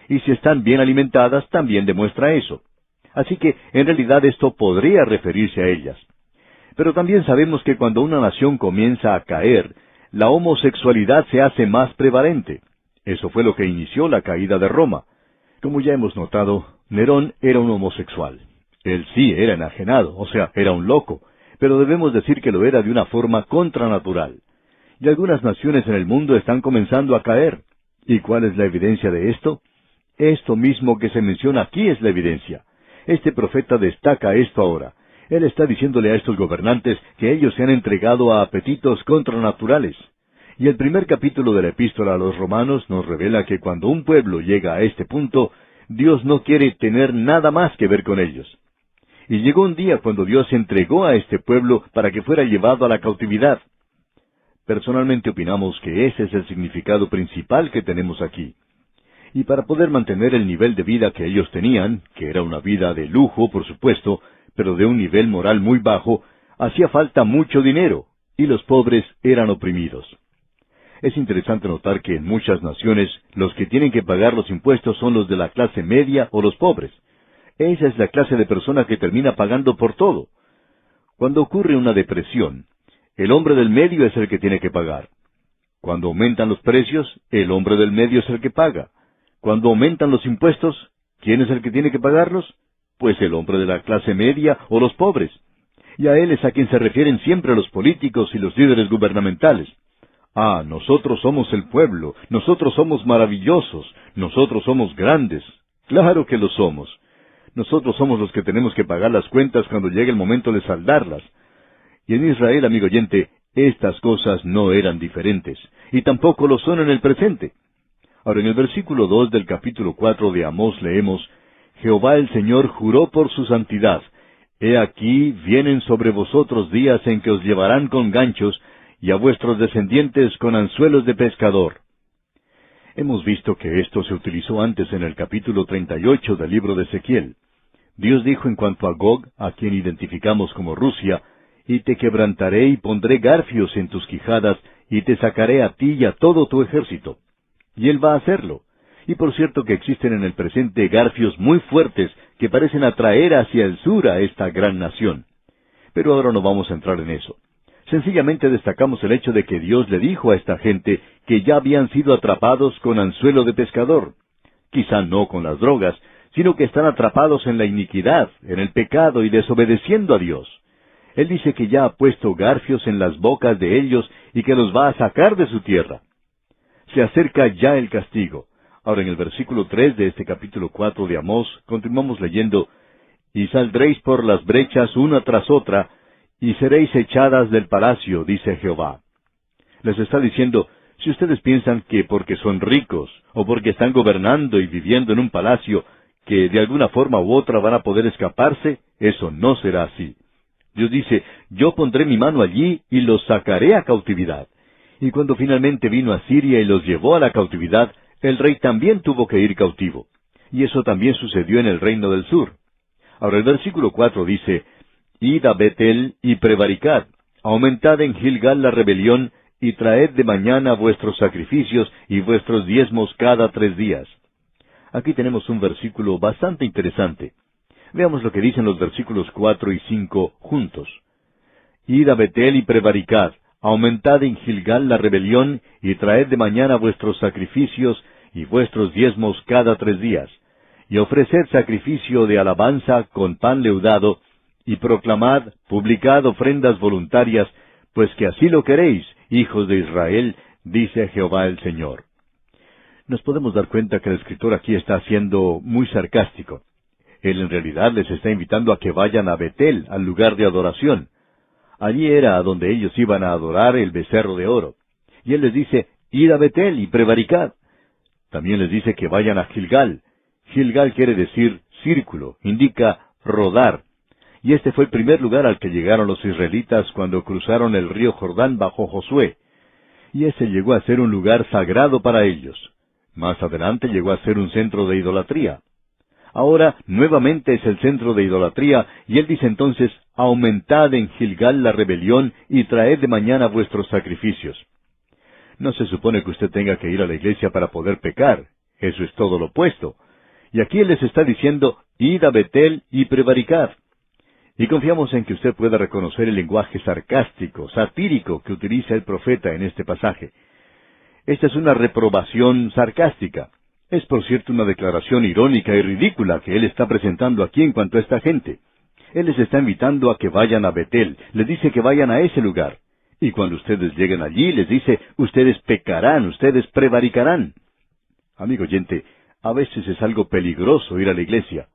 Y si están bien alimentadas, también demuestra eso. Así que, en realidad, esto podría referirse a ellas. Pero también sabemos que cuando una nación comienza a caer, la homosexualidad se hace más prevalente. Eso fue lo que inició la caída de Roma. Como ya hemos notado, Nerón era un homosexual. Él sí era enajenado, o sea, era un loco, pero debemos decir que lo era de una forma contranatural. Y algunas naciones en el mundo están comenzando a caer. ¿Y cuál es la evidencia de esto? Esto mismo que se menciona aquí es la evidencia. Este profeta destaca esto ahora. Él está diciéndole a estos gobernantes que ellos se han entregado a apetitos contranaturales. Y el primer capítulo de la epístola a los Romanos nos revela que cuando un pueblo llega a este punto, Dios no quiere tener nada más que ver con ellos. Y llegó un día cuando Dios entregó a este pueblo para que fuera llevado a la cautividad. Personalmente opinamos que ese es el significado principal que tenemos aquí. Y para poder mantener el nivel de vida que ellos tenían, que era una vida de lujo, por supuesto, pero de un nivel moral muy bajo, hacía falta mucho dinero, y los pobres eran oprimidos. Es interesante notar que en muchas naciones los que tienen que pagar los impuestos son los de la clase media o los pobres. Esa es la clase de persona que termina pagando por todo. Cuando ocurre una depresión, el hombre del medio es el que tiene que pagar. Cuando aumentan los precios, el hombre del medio es el que paga. Cuando aumentan los impuestos, ¿quién es el que tiene que pagarlos? Pues el hombre de la clase media o los pobres. Y a él es a quien se refieren siempre los políticos y los líderes gubernamentales. Ah, nosotros somos el pueblo, nosotros somos maravillosos, nosotros somos grandes. Claro que lo somos. Nosotros somos los que tenemos que pagar las cuentas cuando llegue el momento de saldarlas. Y en Israel, amigo oyente, estas cosas no eran diferentes, y tampoco lo son en el presente. Ahora, en el versículo 2 del capítulo 4 de Amós leemos, Jehová el Señor juró por su santidad, he aquí vienen sobre vosotros días en que os llevarán con ganchos, y a vuestros descendientes con anzuelos de pescador. Hemos visto que esto se utilizó antes en el capítulo 38 del libro de Ezequiel. Dios dijo en cuanto a Gog, a quien identificamos como Rusia, y te quebrantaré y pondré garfios en tus quijadas, y te sacaré a ti y a todo tu ejército. Y él va a hacerlo. Y por cierto que existen en el presente garfios muy fuertes que parecen atraer hacia el sur a esta gran nación. Pero ahora no vamos a entrar en eso. Sencillamente destacamos el hecho de que Dios le dijo a esta gente que ya habían sido atrapados con anzuelo de pescador. Quizá no con las drogas, sino que están atrapados en la iniquidad, en el pecado y desobedeciendo a Dios. Él dice que ya ha puesto garfios en las bocas de ellos y que los va a sacar de su tierra. Se acerca ya el castigo. Ahora en el versículo 3 de este capítulo 4 de Amós, continuamos leyendo, y saldréis por las brechas una tras otra, y seréis echadas del palacio, dice Jehová. Les está diciendo, si ustedes piensan que porque son ricos, o porque están gobernando y viviendo en un palacio, que de alguna forma u otra van a poder escaparse, eso no será así. Dios dice, yo pondré mi mano allí y los sacaré a cautividad. Y cuando finalmente vino a Siria y los llevó a la cautividad, el rey también tuvo que ir cautivo. Y eso también sucedió en el reino del sur. Ahora el versículo 4 dice, Id a Betel y prevaricad, aumentad en Gilgal la rebelión, y traed de mañana vuestros sacrificios y vuestros diezmos cada 3 días. Aquí tenemos un versículo bastante interesante. Veamos lo que dicen los versículos 4 y 5 juntos. Id a Betel y prevaricad, aumentad en Gilgal la rebelión, y traed de mañana vuestros sacrificios y vuestros diezmos cada 3 días. y ofreced sacrificio de alabanza con pan leudado, y proclamad, publicad ofrendas voluntarias, pues que así lo queréis, hijos de Israel, dice Jehová el Señor. Nos podemos dar cuenta que el escritor aquí está siendo muy sarcástico. Él en realidad les está invitando a que vayan a Betel, al lugar de adoración. Allí era a donde ellos iban a adorar el becerro de oro. Y él les dice, id a Betel y prevaricad. También les dice que vayan a Gilgal. Gilgal quiere decir círculo, indica rodar. Y este fue el primer lugar al que llegaron los israelitas cuando cruzaron el río Jordán bajo Josué. Y ese llegó a ser un lugar sagrado para ellos. Más adelante llegó a ser un centro de idolatría. Ahora nuevamente es el centro de idolatría, y él dice entonces, aumentad en Gilgal la rebelión y traed de mañana vuestros sacrificios. No se supone que usted tenga que ir a la iglesia para poder pecar. Eso es todo lo opuesto. Y aquí él les está diciendo, id a Betel y prevaricad. Y confiamos en que usted pueda reconocer el lenguaje sarcástico, satírico que utiliza el profeta en este pasaje. Esta es una reprobación sarcástica. Es por cierto una declaración irónica y ridícula que él está presentando aquí en cuanto a esta gente. Él les está invitando a que vayan a Betel, les dice que vayan a ese lugar. Y cuando ustedes lleguen allí, les dice, ustedes pecarán, ustedes prevaricarán. Amigo oyente, a veces es algo peligroso ir a la iglesia.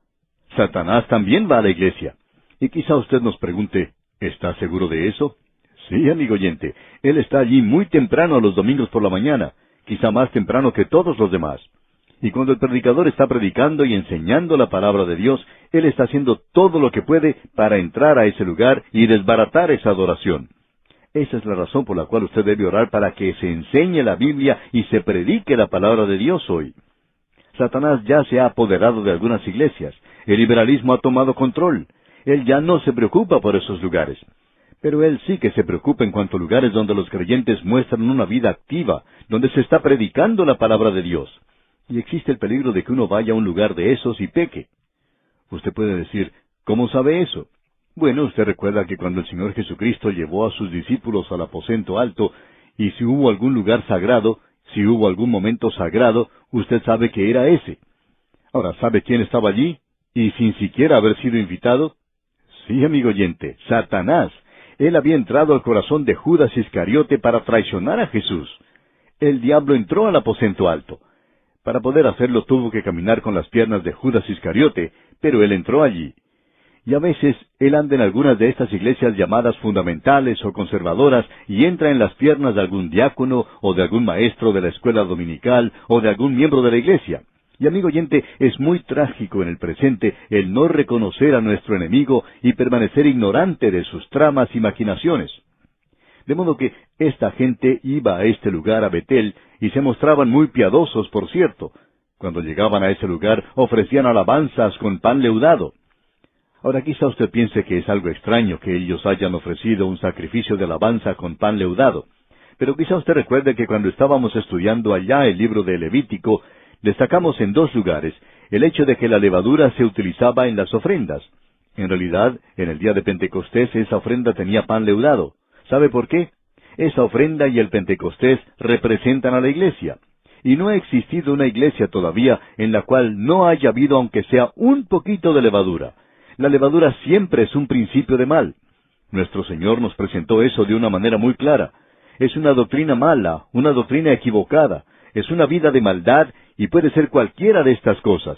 Satanás también va a la iglesia. Y quizá usted nos pregunte, ¿está seguro de eso? Sí, amigo oyente, él está allí muy temprano a los domingos por la mañana, quizá más temprano que todos los demás. Y cuando el predicador está predicando y enseñando la palabra de Dios, él está haciendo todo lo que puede para entrar a ese lugar y desbaratar esa adoración. Esa es la razón por la cual usted debe orar para que se enseñe la Biblia y se predique la palabra de Dios hoy. Satanás ya se ha apoderado de algunas iglesias. El liberalismo ha tomado control. Él ya no se preocupa por esos lugares. Pero él sí que se preocupa en cuanto a lugares donde los creyentes muestran una vida activa, donde se está predicando la palabra de Dios. Y existe el peligro de que uno vaya a un lugar de esos y peque. Usted puede decir, ¿cómo sabe eso? Bueno, usted recuerda que cuando el Señor Jesucristo llevó a sus discípulos al aposento alto, y si hubo algún lugar sagrado, si hubo algún momento sagrado, usted sabe que era ese. Ahora, ¿sabe quién estaba allí? Y sin siquiera haber sido invitado. Sí, amigo oyente, Satanás. Él había entrado al corazón de Judas Iscariote para traicionar a Jesús. El diablo entró al aposento alto. Para poder hacerlo tuvo que caminar con las piernas de Judas Iscariote, pero él entró allí. Y a veces él anda en algunas de estas iglesias llamadas fundamentales o conservadoras y entra en las piernas de algún diácono o de algún maestro de la escuela dominical o de algún miembro de la iglesia. Y amigo oyente, es muy trágico en el presente el no reconocer a nuestro enemigo y permanecer ignorante de sus tramas y maquinaciones. De modo que esta gente iba a este lugar, a Betel, y se mostraban muy piadosos, por cierto. Cuando llegaban a ese lugar, ofrecían alabanzas con pan leudado. Ahora quizá usted piense que es algo extraño que ellos hayan ofrecido un sacrificio de alabanza con pan leudado. Pero quizá usted recuerde que cuando estábamos estudiando allá el libro de Levítico, destacamos en 2 lugares el hecho de que la levadura se utilizaba en las ofrendas. En realidad, en el día de Pentecostés esa ofrenda tenía pan leudado. ¿Sabe por qué? Esa ofrenda y el Pentecostés representan a la iglesia. Y no ha existido una iglesia todavía en la cual no haya habido aunque sea un poquito de levadura. La levadura siempre es un principio de mal. Nuestro Señor nos presentó eso de una manera muy clara. Es una doctrina mala, una doctrina equivocada. Es una vida de maldad y puede ser cualquiera de estas cosas.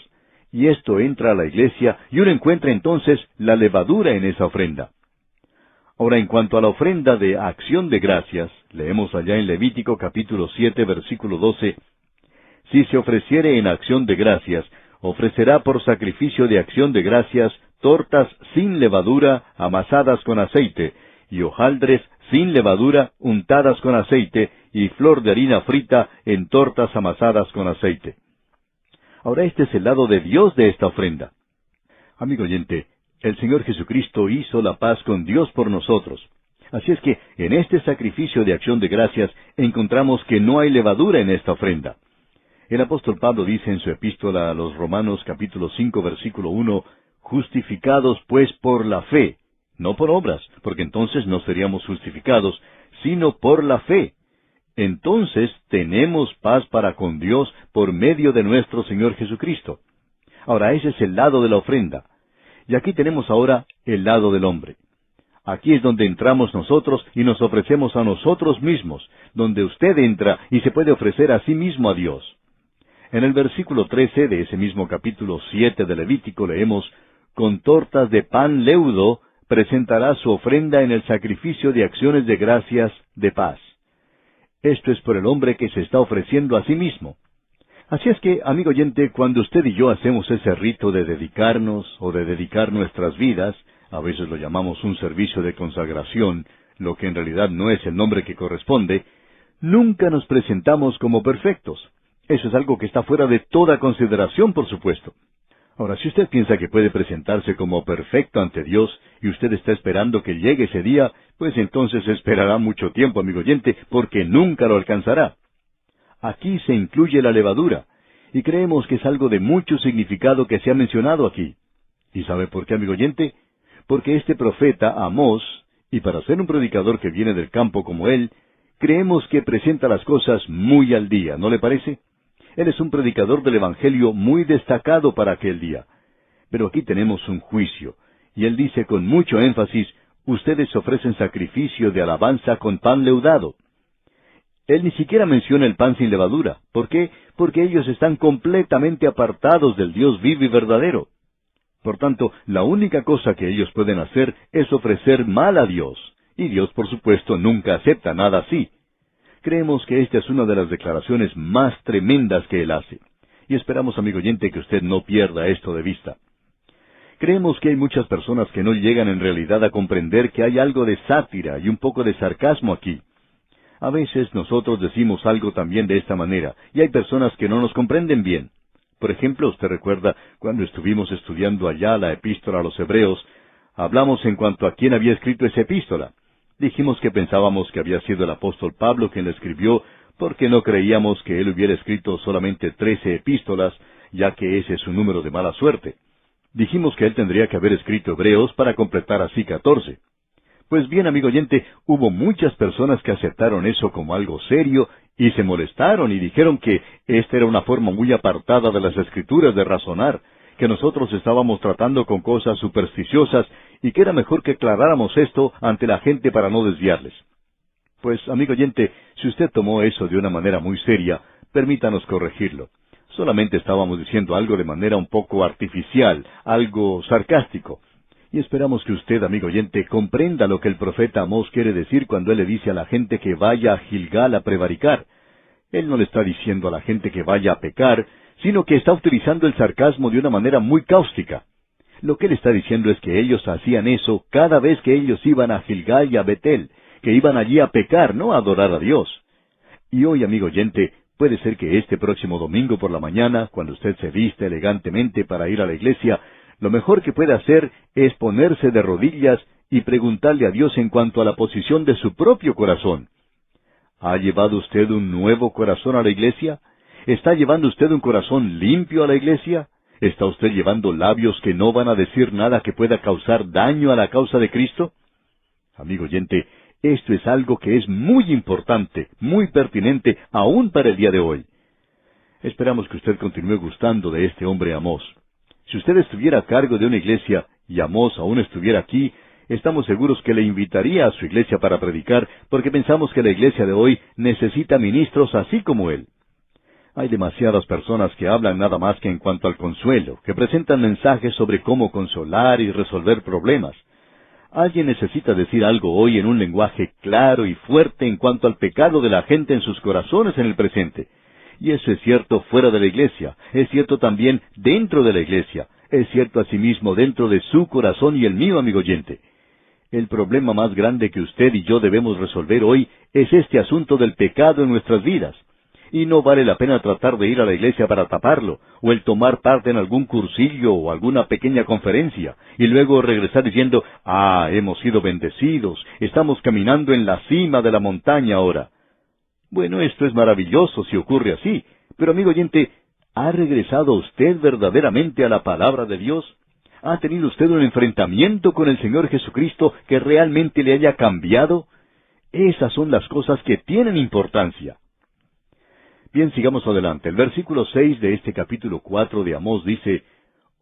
Y esto entra a la iglesia y uno encuentra entonces la levadura en esa ofrenda. Ahora, en cuanto a la ofrenda de acción de gracias, leemos allá en Levítico capítulo 7, versículo 12, si se ofreciere en acción de gracias, ofrecerá por sacrificio de acción de gracias tortas sin levadura amasadas con aceite, y hojaldres sin levadura untadas con aceite, y flor de harina frita en tortas amasadas con aceite. Ahora este es el lado de Dios de esta ofrenda. Amigo oyente, el Señor Jesucristo hizo la paz con Dios por nosotros. Así es que en este sacrificio de acción de gracias encontramos que no hay levadura en esta ofrenda. El apóstol Pablo dice en su epístola a los Romanos capítulo 5 versículo 1, justificados pues por la fe, no por obras, porque entonces no seríamos justificados, sino por la fe. Entonces tenemos paz para con Dios por medio de nuestro Señor Jesucristo. Ahora, ese es el lado de la ofrenda. Y aquí tenemos ahora el lado del hombre. Aquí es donde entramos nosotros y nos ofrecemos a nosotros mismos, donde usted entra y se puede ofrecer a sí mismo a Dios. En el versículo 13 de ese mismo capítulo 7 de Levítico leemos, «Con tortas de pan leudo presentará su ofrenda en el sacrificio de acciones de gracias de paz». Esto es por el hombre que se está ofreciendo a sí mismo. Así es que, amigo oyente, cuando usted y yo hacemos ese rito de dedicarnos o de dedicar nuestras vidas, a veces lo llamamos un servicio de consagración, lo que en realidad no es el nombre que corresponde, nunca nos presentamos como perfectos. Eso es algo que está fuera de toda consideración, por supuesto. Ahora, si usted piensa que puede presentarse como perfecto ante Dios y usted está esperando que llegue ese día, pues entonces esperará mucho tiempo, amigo oyente, porque nunca lo alcanzará. Aquí se incluye la levadura, y creemos que es algo de mucho significado que se ha mencionado aquí. ¿Y sabe por qué, amigo oyente? Porque este profeta, Amós, y para ser un predicador que viene del campo como él, creemos que presenta las cosas muy al día, ¿no le parece? Él es un predicador del Evangelio muy destacado para aquel día. Pero aquí tenemos un juicio, y él dice con mucho énfasis, ustedes ofrecen sacrificio de alabanza con pan leudado. Él ni siquiera menciona el pan sin levadura. ¿Por qué? Porque ellos están completamente apartados del Dios vivo y verdadero. Por tanto, la única cosa que ellos pueden hacer es ofrecer mal a Dios. Y Dios, por supuesto, nunca acepta nada así. Creemos que esta es una de las declaraciones más tremendas que Él hace. Y esperamos, amigo oyente, que usted no pierda esto de vista. Creemos que hay muchas personas que no llegan en realidad a comprender que hay algo de sátira y un poco de sarcasmo aquí. A veces nosotros decimos algo también de esta manera, y hay personas que no nos comprenden bien. Por ejemplo, usted recuerda, cuando estuvimos estudiando allá la epístola a los Hebreos, hablamos en cuanto a quién había escrito esa epístola. Dijimos que pensábamos que había sido el apóstol Pablo quien la escribió, porque no creíamos que él hubiera escrito solamente 13 epístolas, ya que ese es su número de mala suerte. Dijimos que él tendría que haber escrito Hebreos para completar así 14. Pues bien, amigo oyente, hubo muchas personas que aceptaron eso como algo serio y se molestaron y dijeron que esta era una forma muy apartada de las Escrituras de razonar, que nosotros estábamos tratando con cosas supersticiosas y que era mejor que aclaráramos esto ante la gente para no desviarles. Pues, amigo oyente, si usted tomó eso de una manera muy seria, permítanos corregirlo. Solamente estábamos diciendo algo de manera un poco artificial, algo sarcástico. Y esperamos que usted, amigo oyente, comprenda lo que el profeta Amós quiere decir cuando él le dice a la gente que vaya a Gilgal a prevaricar. Él no le está diciendo a la gente que vaya a pecar, sino que está utilizando el sarcasmo de una manera muy cáustica. Lo que él está diciendo es que ellos hacían eso cada vez que ellos iban a Gilgal y a Betel, que iban allí a pecar, no a adorar a Dios. Y hoy, amigo oyente, puede ser que este próximo domingo por la mañana, cuando usted se viste elegantemente para ir a la iglesia, lo mejor que puede hacer es ponerse de rodillas y preguntarle a Dios en cuanto a la posición de su propio corazón. ¿Ha llevado usted un nuevo corazón a la iglesia? ¿Está llevando usted un corazón limpio a la iglesia? ¿Está usted llevando labios que no van a decir nada que pueda causar daño a la causa de Cristo? Amigo oyente, esto es algo que es muy importante, muy pertinente, aún para el día de hoy. Esperamos que usted continúe gustando de este hombre Amós. Si usted estuviera a cargo de una iglesia y Amós aún estuviera aquí, estamos seguros que le invitaría a su iglesia para predicar, porque pensamos que la iglesia de hoy necesita ministros así como él. Hay demasiadas personas que hablan nada más que en cuanto al consuelo, que presentan mensajes sobre cómo consolar y resolver problemas. Alguien necesita decir algo hoy en un lenguaje claro y fuerte en cuanto al pecado de la gente en sus corazones en el presente. Y eso es cierto fuera de la iglesia, es cierto también dentro de la iglesia, es cierto asimismo dentro de su corazón y el mío, amigo oyente. El problema más grande que usted y yo debemos resolver hoy es este asunto del pecado en nuestras vidas. Y no vale la pena tratar de ir a la iglesia para taparlo, o el tomar parte en algún cursillo o alguna pequeña conferencia, y luego regresar diciendo, hemos sido bendecidos, estamos caminando en la cima de la montaña ahora. Bueno, esto es maravilloso si ocurre así, pero amigo oyente, ¿ha regresado usted verdaderamente a la palabra de Dios? ¿Ha tenido usted un enfrentamiento con el Señor Jesucristo que realmente le haya cambiado? Esas son las cosas que tienen importancia. Bien, sigamos adelante. El versículo 6 de este capítulo 4 de Amós dice,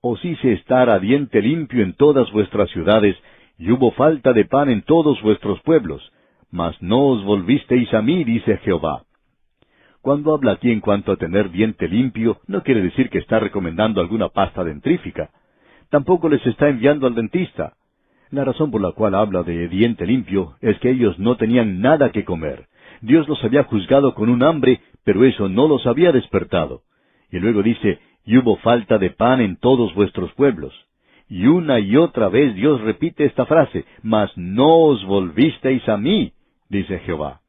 os hice estar a diente limpio en todas vuestras ciudades, y hubo falta de pan en todos vuestros pueblos, mas no os volvisteis a mí, dice Jehová. Cuando habla aquí en cuanto a tener diente limpio, no quiere decir que está recomendando alguna pasta dentrífica. Tampoco les está enviando al dentista. La razón por la cual habla de diente limpio es que ellos no tenían nada que comer. Dios los había juzgado con un hambre, pero eso no los había despertado. Y luego dice, y hubo falta de pan en todos vuestros pueblos. Y una y otra vez Dios repite esta frase, mas no os volvisteis a mí, dice Jehová.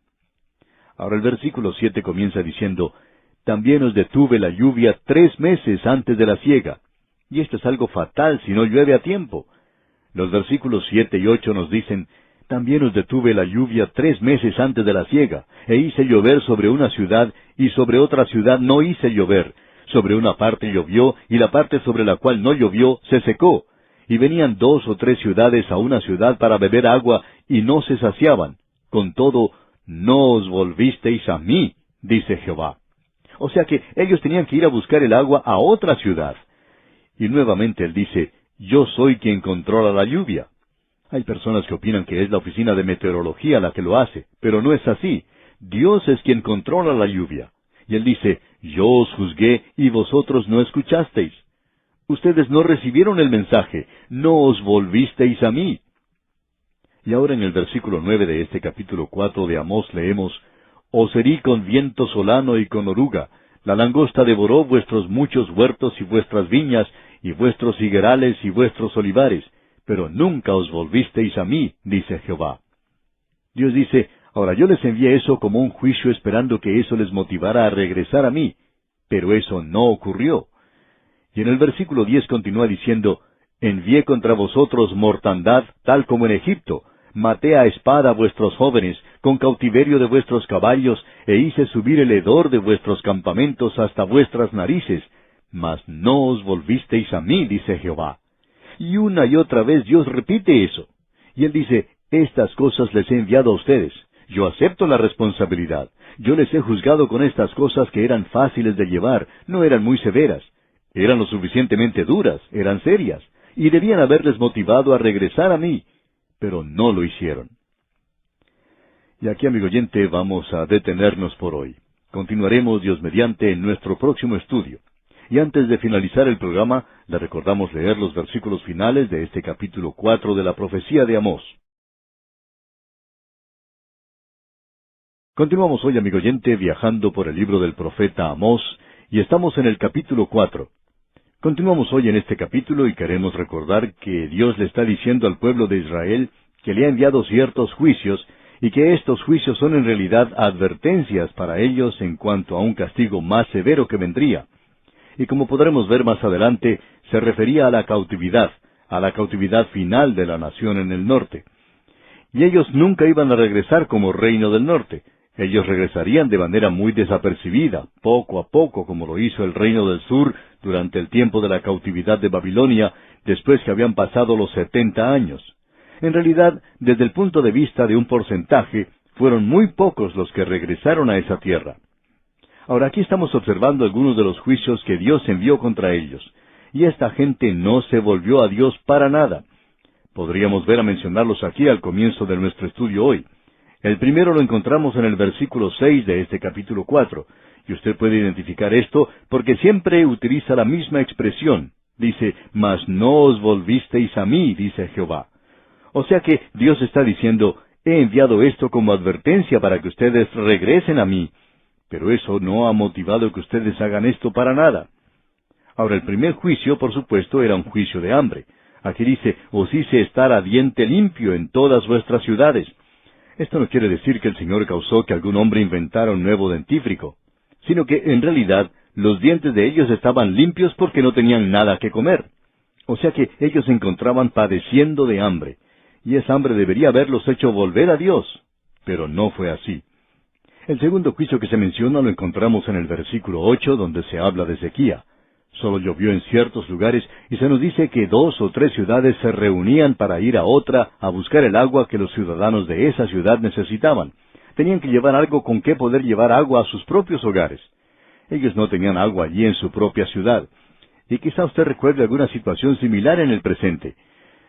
Ahora el versículo 7 comienza diciendo, también os detuve la lluvia 3 meses antes de la siega. Y esto es algo fatal si no llueve a tiempo. Los versículos 7 y 8 nos dicen, también os detuve la lluvia 3 meses antes de la siega, e hice llover sobre una ciudad, y sobre otra ciudad no hice llover. Sobre una parte llovió, y la parte sobre la cual no llovió se secó. Y venían 2 o 3 ciudades a una ciudad para beber agua, y no se saciaban. Con todo, no os volvisteis a mí, dice Jehová. O sea que ellos tenían que ir a buscar el agua a otra ciudad. Y nuevamente él dice, yo soy quien controla la lluvia. Hay personas que opinan que es la oficina de meteorología la que lo hace, pero no es así. Dios es quien controla la lluvia. Y él dice, yo os juzgué y vosotros no escuchasteis. Ustedes no recibieron el mensaje, no os volvisteis a mí. Y ahora en el versículo 9 de este capítulo 4 de Amós leemos, os herí con viento solano y con oruga, la langosta devoró vuestros muchos huertos y vuestras viñas, y vuestros higuerales y vuestros olivares, pero nunca os volvisteis a mí, dice Jehová. Dios dice, ahora yo les envié eso como un juicio esperando que eso les motivara a regresar a mí, pero eso no ocurrió. Y en el versículo 10 continúa diciendo, envié contra vosotros mortandad tal como en Egipto, maté a espada a vuestros jóvenes, con cautiverio de vuestros caballos, e hice subir el hedor de vuestros campamentos hasta vuestras narices, mas no os volvisteis a mí, dice Jehová. Y una y otra vez Dios repite eso. Y Él dice, estas cosas les he enviado a ustedes. Yo acepto la responsabilidad. Yo les he juzgado con estas cosas que eran fáciles de llevar, no eran muy severas. Eran lo suficientemente duras, eran serias, y debían haberles motivado a regresar a mí, pero no lo hicieron. Y aquí, amigo oyente, vamos a detenernos por hoy. Continuaremos, Dios mediante, en nuestro próximo estudio. Y antes de finalizar el programa, le recordamos leer los versículos finales de este capítulo 4 de la profecía de Amós. Continuamos hoy, amigo oyente, viajando por el libro del profeta Amós, y estamos en el capítulo 4. Continuamos hoy en este capítulo y queremos recordar que Dios le está diciendo al pueblo de Israel que le ha enviado ciertos juicios, y que estos juicios son en realidad advertencias para ellos en cuanto a un castigo más severo que vendría. Y como podremos ver más adelante, se refería a la cautividad final de la nación en el norte. Y ellos nunca iban a regresar como reino del norte. Ellos regresarían de manera muy desapercibida, poco a poco, como lo hizo el reino del sur durante el tiempo de la cautividad de Babilonia, después que habían pasado los 70 años. En realidad, desde el punto de vista de un porcentaje, fueron muy pocos los que regresaron a esa tierra. Ahora aquí estamos observando algunos de los juicios que Dios envió contra ellos, y esta gente no se volvió a Dios para nada. Podríamos ver a mencionarlos aquí al comienzo de nuestro estudio hoy. El primero lo encontramos en el versículo 6 de este capítulo 4, y usted puede identificar esto porque siempre utiliza la misma expresión. Dice, mas no os volvisteis a mí, dice Jehová. O sea que Dios está diciendo, he enviado esto como advertencia para que ustedes regresen a mí, pero eso no ha motivado que ustedes hagan esto para nada. Ahora, el primer juicio, por supuesto, era un juicio de hambre. Aquí dice, os hice estar a diente limpio en todas vuestras ciudades. Esto no quiere decir que el Señor causó que algún hombre inventara un nuevo dentífrico, sino que, en realidad, los dientes de ellos estaban limpios porque no tenían nada que comer. O sea que ellos se encontraban padeciendo de hambre, y esa hambre debería haberlos hecho volver a Dios, pero no fue así. El segundo juicio que se menciona lo encontramos en el versículo 8, donde se habla de sequía. Solo llovió en ciertos lugares, y se nos dice que 2 o 3 ciudades se reunían para ir a otra a buscar el agua que los ciudadanos de esa ciudad necesitaban. Tenían que llevar algo con que poder llevar agua a sus propios hogares. Ellos no tenían agua allí en su propia ciudad. y quizá usted recuerde alguna situación similar en el presente.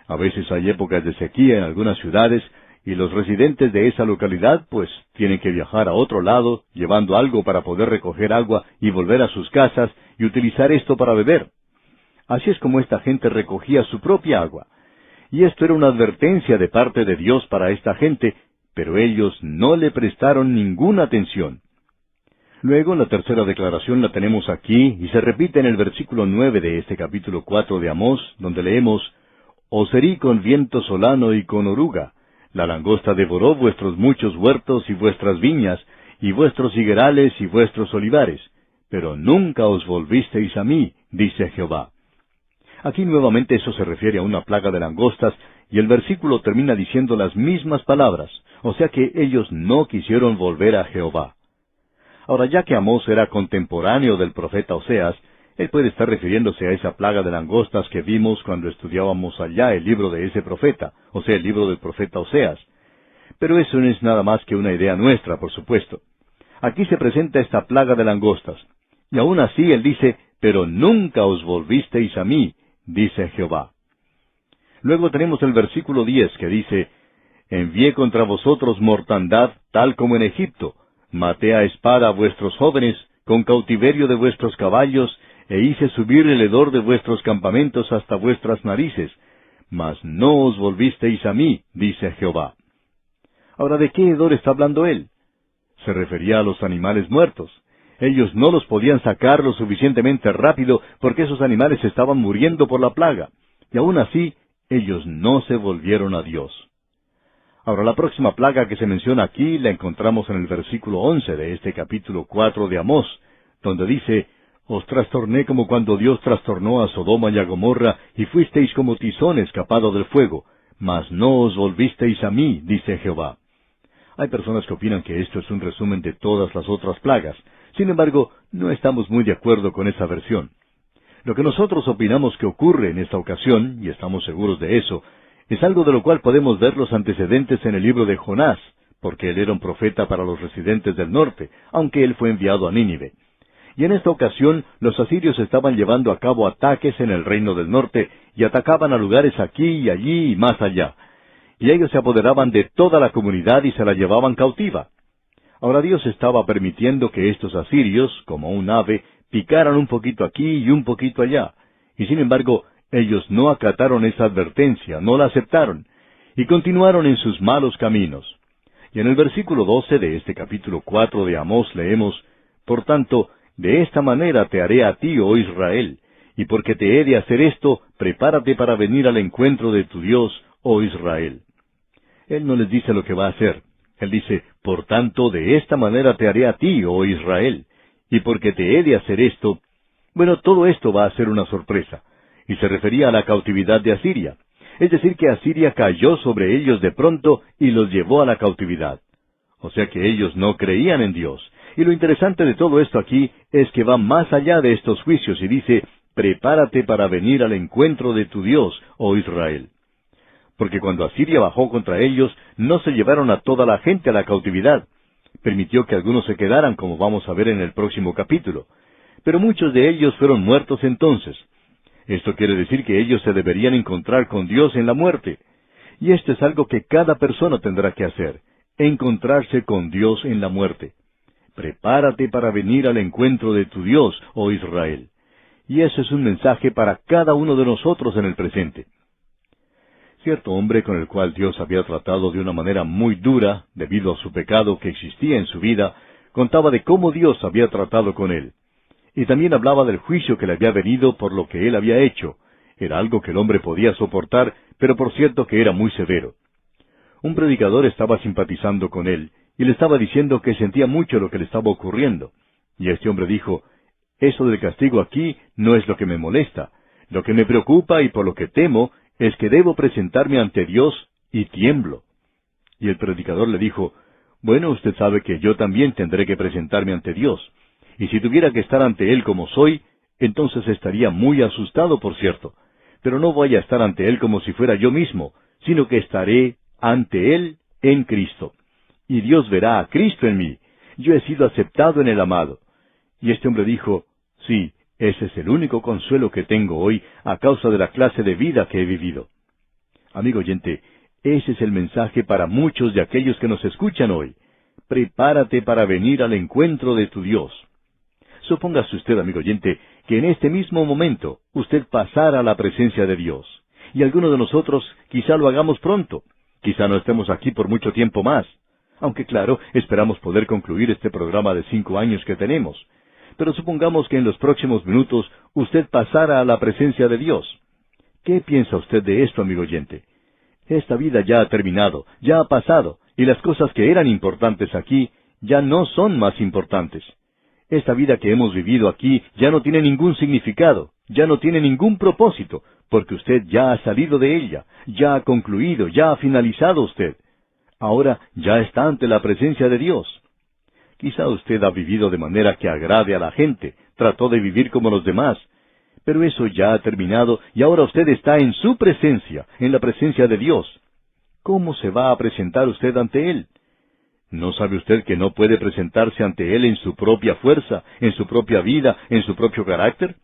A veces hay épocas de sequía en algunas ciudades, y los residentes de esa localidad, pues, tienen que viajar a otro lado, llevando algo para poder recoger agua y volver a sus casas y utilizar esto para beber. Así es como esta gente recogía su propia agua. Y esto era una advertencia de parte de Dios para esta gente, pero ellos no le prestaron ninguna atención. Luego, la tercera declaración la tenemos aquí, y se repite en el versículo 9 de este capítulo 4 de Amós, donde leemos, «Os herí con viento solano y con oruga. La langosta devoró vuestros muchos huertos y vuestras viñas, y vuestros higuerales y vuestros olivares. Pero nunca os volvisteis a mí, dice Jehová». Aquí nuevamente eso se refiere a una plaga de langostas, y el versículo termina diciendo las mismas palabras, o sea que ellos no quisieron volver a Jehová. Ahora, ya que Amós era contemporáneo del profeta Oseas, él puede estar refiriéndose a esa plaga de langostas que vimos cuando estudiábamos allá el libro de ese profeta, o sea, el libro del profeta Oseas. Pero eso no es nada más que una idea nuestra, por supuesto. Aquí se presenta esta plaga de langostas, y aún así él dice, «Pero nunca os volvisteis a mí», dice Jehová. Luego tenemos el versículo 10 que dice, «Envié contra vosotros mortandad tal como en Egipto, maté a espada a vuestros jóvenes, con cautiverio de vuestros caballos, e hice subir el hedor de vuestros campamentos hasta vuestras narices, mas no os volvisteis a mí, dice Jehová». Ahora, ¿de qué hedor está hablando él? Se refería a los animales muertos. Ellos no los podían sacar lo suficientemente rápido porque esos animales estaban muriendo por la plaga. Y aún así, ellos no se volvieron a Dios. Ahora, la próxima plaga que se menciona aquí la encontramos en el versículo 11 de este capítulo 4 de Amós, donde dice, «Os trastorné como cuando Dios trastornó a Sodoma y a Gomorra, y fuisteis como tizón escapado del fuego, mas no os volvisteis a mí, dice Jehová». Hay personas que opinan que esto es un resumen de todas las otras plagas. Sin embargo, no estamos muy de acuerdo con esa versión. Lo que nosotros opinamos que ocurre en esta ocasión, y estamos seguros de eso, es algo de lo cual podemos ver los antecedentes en el libro de Jonás, porque él era un profeta para los residentes del norte, aunque él fue enviado a Nínive. Y en esta ocasión, los asirios estaban llevando a cabo ataques en el reino del norte, y atacaban a lugares aquí y allí y más allá. Y ellos se apoderaban de toda la comunidad y se la llevaban cautiva. Ahora Dios estaba permitiendo que estos asirios, como un ave, picaran un poquito aquí y un poquito allá. Y sin embargo, ellos no acataron esa advertencia, no la aceptaron, y continuaron en sus malos caminos. Y en el versículo 12 de este capítulo 4 de Amós leemos, «Por tanto, de esta manera te haré a ti, oh Israel, y porque te he de hacer esto, prepárate para venir al encuentro de tu Dios, oh Israel». Él no les dice lo que va a hacer. Él dice, «Por tanto, de esta manera te haré a ti, oh Israel, y porque te he de hacer esto». Bueno, todo esto va a ser una sorpresa, y se refería a la cautividad de Asiria. Es decir, que Asiria cayó sobre ellos de pronto y los llevó a la cautividad. O sea que ellos no creían en Dios. Y lo interesante de todo esto aquí es que va más allá de estos juicios y dice, «Prepárate para venir al encuentro de tu Dios, oh Israel». Porque cuando Asiria bajó contra ellos, no se llevaron a toda la gente a la cautividad. Permitió que algunos se quedaran, como vamos a ver en el próximo capítulo. Pero muchos de ellos fueron muertos entonces. Esto quiere decir que ellos se deberían encontrar con Dios en la muerte. Y esto es algo que cada persona tendrá que hacer, encontrarse con Dios en la muerte. Prepárate para venir al encuentro de tu Dios, oh Israel. Y ese es un mensaje para cada uno de nosotros en el presente. Cierto hombre con el cual Dios había tratado de una manera muy dura, debido a su pecado que existía en su vida, contaba de cómo Dios había tratado con él. Y también hablaba del juicio que le había venido por lo que él había hecho. Era algo que el hombre podía soportar, pero por cierto que era muy severo. Un predicador estaba simpatizando con él, y le estaba diciendo que sentía mucho lo que le estaba ocurriendo. Y este hombre dijo, «Eso del castigo aquí no es lo que me molesta. Lo que me preocupa y por lo que temo es que debo presentarme ante Dios y tiemblo». Y el predicador le dijo, «Bueno, usted sabe que yo también tendré que presentarme ante Dios. Y si tuviera que estar ante Él como soy, entonces estaría muy asustado, por cierto. Pero no voy a estar ante Él como si fuera yo mismo, sino que estaré ante Él en Cristo. Y Dios verá a Cristo en mí. Yo he sido aceptado en el amado». Y este hombre dijo, «Sí, Ese es el único consuelo que tengo hoy a causa de la clase de vida que he vivido. Amigo oyente, ese es el mensaje para muchos de aquellos que nos escuchan hoy. Prepárate para venir al encuentro de tu Dios. Supóngase usted, amigo oyente, que en este mismo momento usted pasara a la presencia de Dios. Y algunos de nosotros quizá lo hagamos pronto. Quizá no estemos aquí por mucho tiempo más. Aunque claro, esperamos poder concluir este programa de 5 años que tenemos. Pero supongamos que en los próximos minutos usted pasara a la presencia de Dios. ¿Qué piensa usted de esto, amigo oyente? Esta vida ya ha terminado, ya ha pasado, y las cosas que eran importantes aquí ya no son más importantes. Esta vida que hemos vivido aquí ya no tiene ningún significado, ya no tiene ningún propósito, porque usted ya ha salido de ella, ya ha concluido, ya ha finalizado usted. Ahora ya está ante la presencia de Dios. Quizá usted ha vivido de manera que agrade a la gente, trató de vivir como los demás, pero eso ya ha terminado y ahora usted está en su presencia, en la presencia de Dios. ¿Cómo se va a presentar usted ante Él? ¿No sabe usted que no puede presentarse ante Él en su propia fuerza, en su propia vida, en su propio carácter?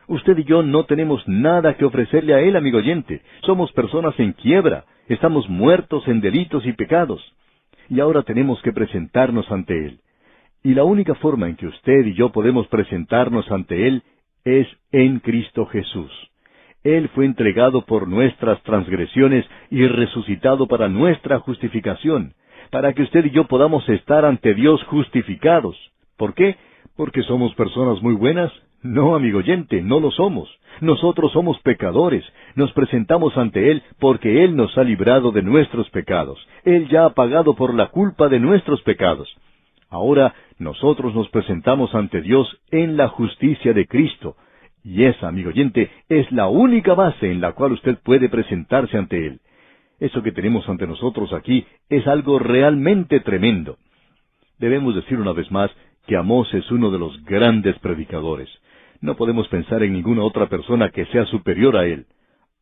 Usted y yo no tenemos nada que ofrecerle a Él, amigo oyente. Somos personas en quiebra, estamos muertos en delitos y pecados. Y ahora tenemos que presentarnos ante Él. Y la única forma en que usted y yo podemos presentarnos ante Él es en Cristo Jesús. Él fue entregado por nuestras transgresiones y resucitado para nuestra justificación, para que usted y yo podamos estar ante Dios justificados. ¿Por qué? ¿Porque somos personas muy buenas? No, amigo oyente, no lo somos. Nosotros somos pecadores. Nos presentamos ante Él porque Él nos ha librado de nuestros pecados. Él ya ha pagado por la culpa de nuestros pecados. Ahora nosotros nos presentamos ante Dios en la justicia de Cristo. Y esa, amigo oyente, es la única base en la cual usted puede presentarse ante Él. Eso que tenemos ante nosotros aquí es algo realmente tremendo. Debemos decir una vez más que Amós es uno de los grandes predicadores. No podemos pensar en ninguna otra persona que sea superior a él.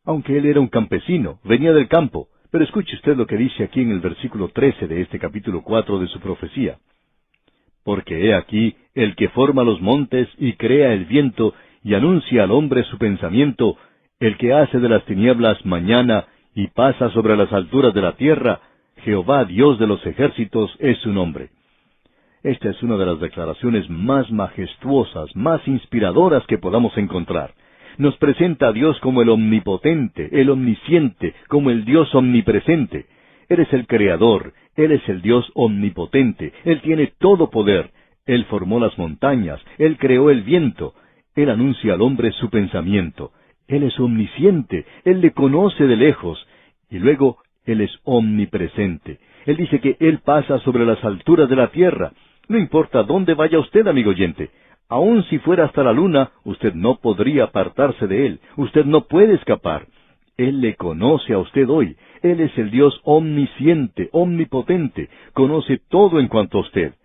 Aunque él era un campesino, venía del campo. Pero escuche usted lo que dice aquí en el versículo 13 de este capítulo 4 de su profecía. Porque he aquí el que forma los montes y crea el viento y anuncia al hombre su pensamiento, el que hace de las tinieblas mañana y pasa sobre las alturas de la tierra, Jehová Dios de los ejércitos es su nombre. Esta es una de las declaraciones más majestuosas, más inspiradoras que podamos encontrar. Nos presenta a Dios como el omnipotente, el omnisciente, como el Dios omnipresente. Él es el Creador, Él es el Dios omnipotente, Él tiene todo poder. Él formó las montañas, Él creó el viento, Él anuncia al hombre su pensamiento. Él es omnisciente, Él le conoce de lejos, y luego Él es omnipresente. Él dice que Él pasa sobre las alturas de la tierra. No importa dónde vaya usted, amigo oyente. Aun si fuera hasta la luna, usted no podría apartarse de Él. Usted no puede escapar. Él le conoce a usted hoy. Él es el Dios omnisciente, omnipotente. Conoce todo en cuanto a usted.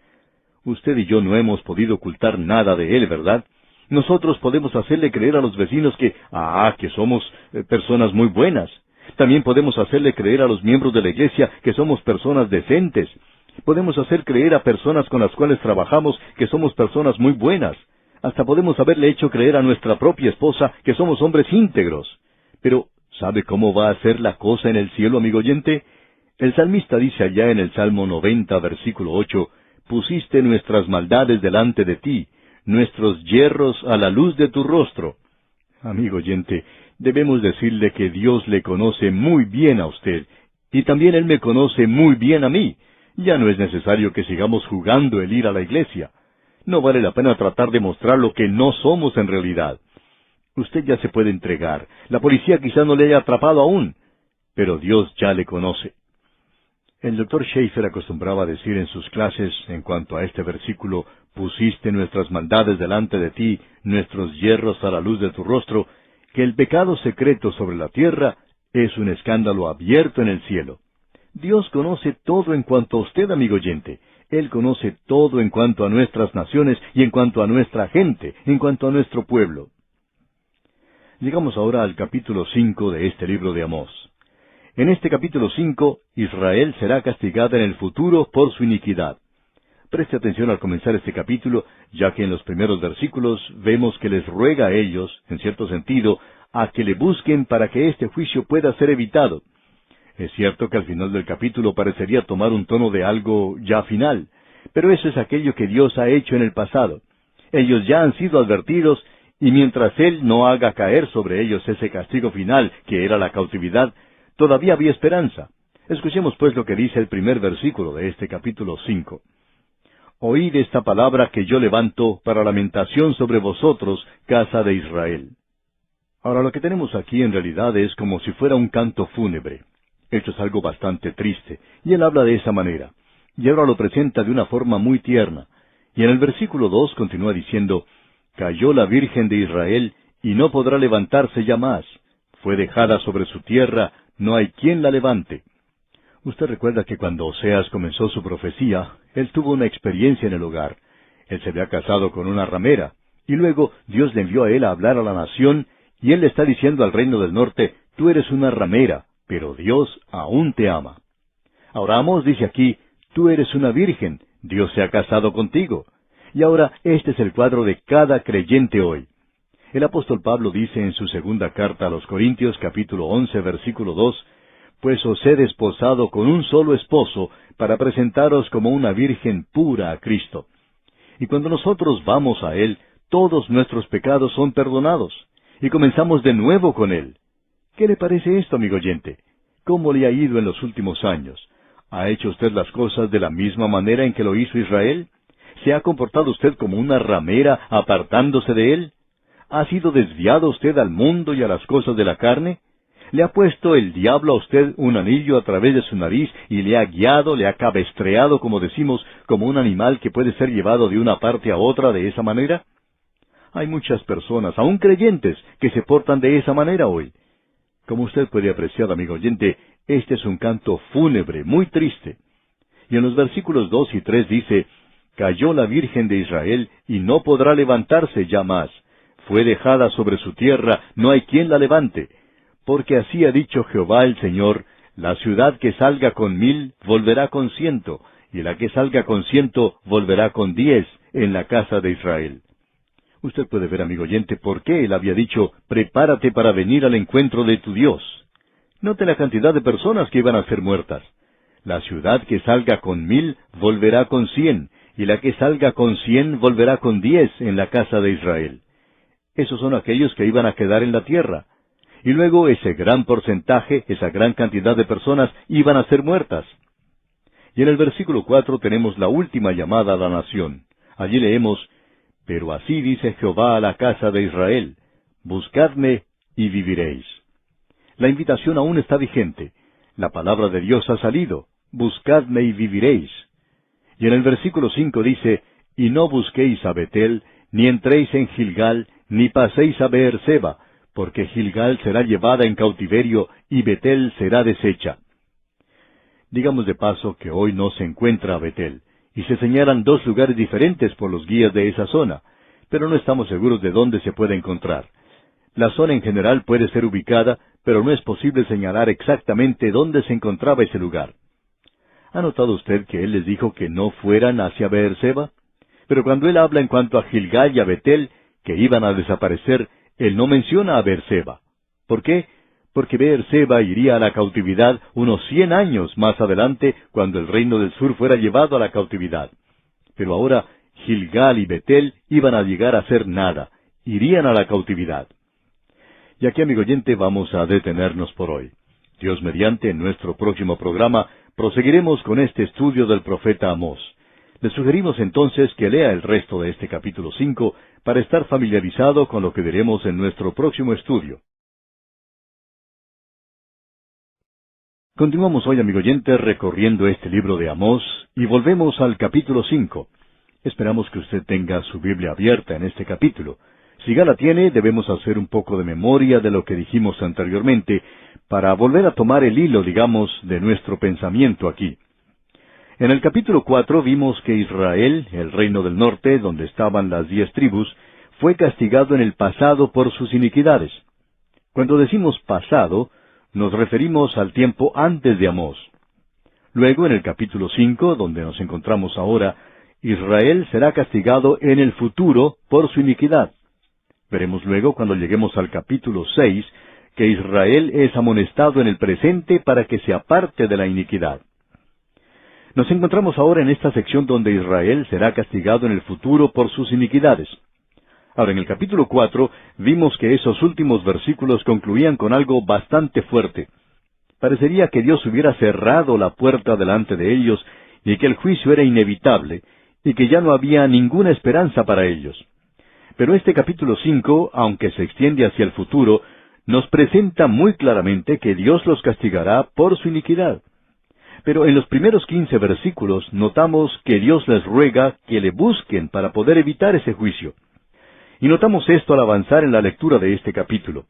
Usted y yo no hemos podido ocultar nada de Él, ¿verdad? Nosotros podemos hacerle creer a los vecinos que somos personas muy buenas. También podemos hacerle creer a los miembros de la iglesia que somos personas decentes. Podemos hacer creer a personas con las cuales trabajamos que somos personas muy buenas. Hasta podemos haberle hecho creer a nuestra propia esposa que somos hombres íntegros. Pero, ¿sabe cómo va a ser la cosa en el cielo, amigo oyente? El salmista dice allá en el Salmo 90, versículo 8, «Pusiste nuestras maldades delante de ti, nuestros yerros a la luz de tu rostro». Amigo oyente, debemos decirle que Dios le conoce muy bien a usted, y también Él me conoce muy bien a mí. Ya no es necesario que sigamos jugando el ir a la iglesia. No vale la pena tratar de mostrar lo que no somos en realidad. Usted ya se puede entregar. La policía quizá no le haya atrapado aún, pero Dios ya le conoce. El doctor Schaeffer acostumbraba a decir en sus clases, en cuanto a este versículo, «Pusiste nuestras maldades delante de ti, nuestros yerros a la luz de tu rostro», que el pecado secreto sobre la tierra es un escándalo abierto en el cielo. Dios conoce todo en cuanto a usted, amigo oyente. Él conoce todo en cuanto a nuestras naciones y en cuanto a nuestra gente, en cuanto a nuestro pueblo. Llegamos ahora al capítulo 5 de este libro de Amós. En este capítulo 5, Israel será castigada en el futuro por su iniquidad. Preste atención al comenzar este capítulo, ya que en los primeros versículos vemos que les ruega a ellos, en cierto sentido, a que le busquen para que este juicio pueda ser evitado. Es cierto que al final del capítulo parecería tomar un tono de algo ya final, pero eso es aquello que Dios ha hecho en el pasado. Ellos ya han sido advertidos, y mientras Él no haga caer sobre ellos ese castigo final, que era la cautividad, todavía había esperanza. Escuchemos pues lo que dice el primer versículo de este capítulo 5. Oíd esta palabra que yo levanto para lamentación sobre vosotros, casa de Israel. Ahora, lo que tenemos aquí en realidad es como si fuera un canto fúnebre. Esto es algo bastante triste, y él habla de esa manera. Y ahora lo presenta de una forma muy tierna. Y en el versículo 2 continúa diciendo, Cayó la Virgen de Israel, y no podrá levantarse ya más. Fue dejada sobre su tierra, no hay quien la levante. Usted recuerda que cuando Oseas comenzó su profecía, él tuvo una experiencia en el hogar. Él se había casado con una ramera, y luego Dios le envió a él a hablar a la nación, y él le está diciendo al reino del norte, tú eres una ramera, pero Dios aún te ama. Ahora Amós dice aquí, tú eres una virgen, Dios se ha casado contigo. Y ahora este es el cuadro de cada creyente hoy. El apóstol Pablo dice en su segunda carta a los Corintios, capítulo 11, versículo 2, Pues os he desposado con un solo esposo, para presentaros como una virgen pura a Cristo. Y cuando nosotros vamos a Él, todos nuestros pecados son perdonados, y comenzamos de nuevo con Él. ¿Qué le parece esto, amigo oyente? ¿Cómo le ha ido en los últimos años? ¿Ha hecho usted las cosas de la misma manera en que lo hizo Israel? ¿Se ha comportado usted como una ramera apartándose de Él? ¿Ha sido desviado usted al mundo y a las cosas de la carne? ¿Le ha puesto el diablo a usted un anillo a través de su nariz y le ha guiado, le ha cabestreado, como decimos, como un animal que puede ser llevado de una parte a otra de esa manera? Hay muchas personas, aún creyentes, que se portan de esa manera hoy. Como usted puede apreciar, amigo oyente, este es un canto fúnebre, muy triste. Y en los versículos 2 y 3 dice, Cayó la Virgen de Israel, y no podrá levantarse ya más. Fue dejada sobre su tierra, no hay quien la levante. Porque así ha dicho Jehová el Señor, la ciudad que salga con 1000 volverá con 100, y la que salga con 100 volverá con 10 en la casa de Israel. Usted puede ver, amigo oyente, por qué él había dicho, prepárate para venir al encuentro de tu Dios. Note la cantidad de personas que iban a ser muertas. La ciudad que salga con 1000 volverá con 100, y la que salga con 100 volverá con 10 en la casa de Israel. Esos son aquellos que iban a quedar en la tierra. Y luego ese gran porcentaje, esa gran cantidad de personas iban a ser muertas. Y en el versículo 4 tenemos la última llamada a la nación. Allí leemos, Pero así dice Jehová a la casa de Israel, buscadme y viviréis. La invitación aún está vigente. La palabra de Dios ha salido, buscadme y viviréis. Y en el versículo 5 dice, Y no busquéis a Betel, ni entréis en Gilgal, ni paséis a Beerseba, porque Gilgal será llevada en cautiverio, y Betel será deshecha. Digamos de paso que hoy no se encuentra a Betel, y se señalan 2 lugares diferentes por los guías de esa zona, pero no estamos seguros de dónde se puede encontrar. La zona en general puede ser ubicada, pero no es posible señalar exactamente dónde se encontraba ese lugar. ¿Ha notado usted que él les dijo que no fueran hacia Beerseba? Pero cuando él habla en cuanto a Gilgal y a Betel, que iban a desaparecer, él no menciona a Beerseba. ¿Por qué? Porque Beerseba iría a la cautividad unos 100 años más adelante, cuando el reino del sur fuera llevado a la cautividad. Pero ahora Gilgal y Betel iban a llegar a ser nada, irían a la cautividad. Y aquí, amigo oyente, vamos a detenernos por hoy. Dios mediante, en nuestro próximo programa, proseguiremos con este estudio del profeta Amós. Le sugerimos entonces que lea el resto de este capítulo 5 para estar familiarizado con lo que veremos en nuestro próximo estudio. Continuamos hoy, amigo oyente, recorriendo este libro de Amós y volvemos al capítulo 5. Esperamos que usted tenga su Biblia abierta en este capítulo. Si ya la tiene, debemos hacer un poco de memoria de lo que dijimos anteriormente para volver a tomar el hilo, digamos, de nuestro pensamiento aquí. En el capítulo 4 vimos que Israel, el reino del norte, donde estaban las 10 tribus, fue castigado en el pasado por sus iniquidades. Cuando decimos pasado, nos referimos al tiempo antes de Amós. Luego, en el capítulo 5, donde nos encontramos ahora, Israel será castigado en el futuro por su iniquidad. Veremos luego, cuando lleguemos al capítulo 6, que Israel es amonestado en el presente para que se aparte de la iniquidad. Nos encontramos ahora en esta sección donde Israel será castigado en el futuro por sus iniquidades. Ahora, en el capítulo 4, vimos que esos últimos versículos concluían con algo bastante fuerte. Parecería que Dios hubiera cerrado la puerta delante de ellos y que el juicio era inevitable y que ya no había ninguna esperanza para ellos. Pero este capítulo 5, aunque se extiende hacia el futuro, nos presenta muy claramente que Dios los castigará por su iniquidad. Pero en los primeros 15 versículos notamos que Dios les ruega que le busquen para poder evitar ese juicio. Y notamos esto al avanzar en la lectura de este capítulo.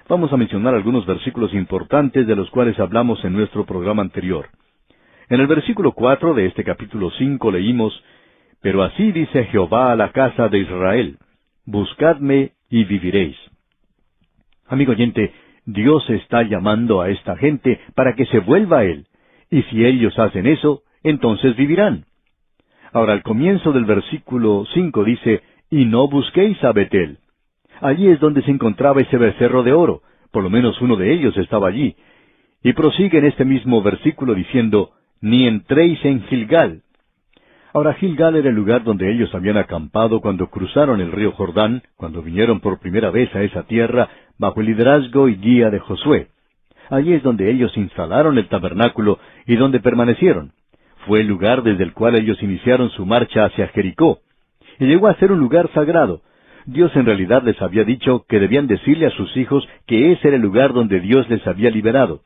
Vamos a mencionar algunos versículos importantes de los cuales hablamos en nuestro programa anterior. En el versículo 4 de este capítulo 5 leímos: «Pero así dice Jehová a la casa de Israel, buscadme y viviréis». Amigo oyente, Dios está llamando a esta gente para que se vuelva a Él, y si ellos hacen eso, entonces vivirán. Ahora, al comienzo del versículo 5 dice: «Y no busquéis a Betel». Allí es donde se encontraba ese becerro de oro, por lo menos uno de ellos estaba allí. Y prosigue en este mismo versículo diciendo: «Ni entréis en Gilgal». Ahora, Gilgal era el lugar donde ellos habían acampado cuando cruzaron el río Jordán, cuando vinieron por primera vez a esa tierra, bajo el liderazgo y guía de Josué. Allí es donde ellos instalaron el tabernáculo y donde permanecieron. Fue el lugar desde el cual ellos iniciaron su marcha hacia Jericó. Y llegó a ser un lugar sagrado. Dios en realidad les había dicho que debían decirle a sus hijos que ese era el lugar donde Dios les había liberado.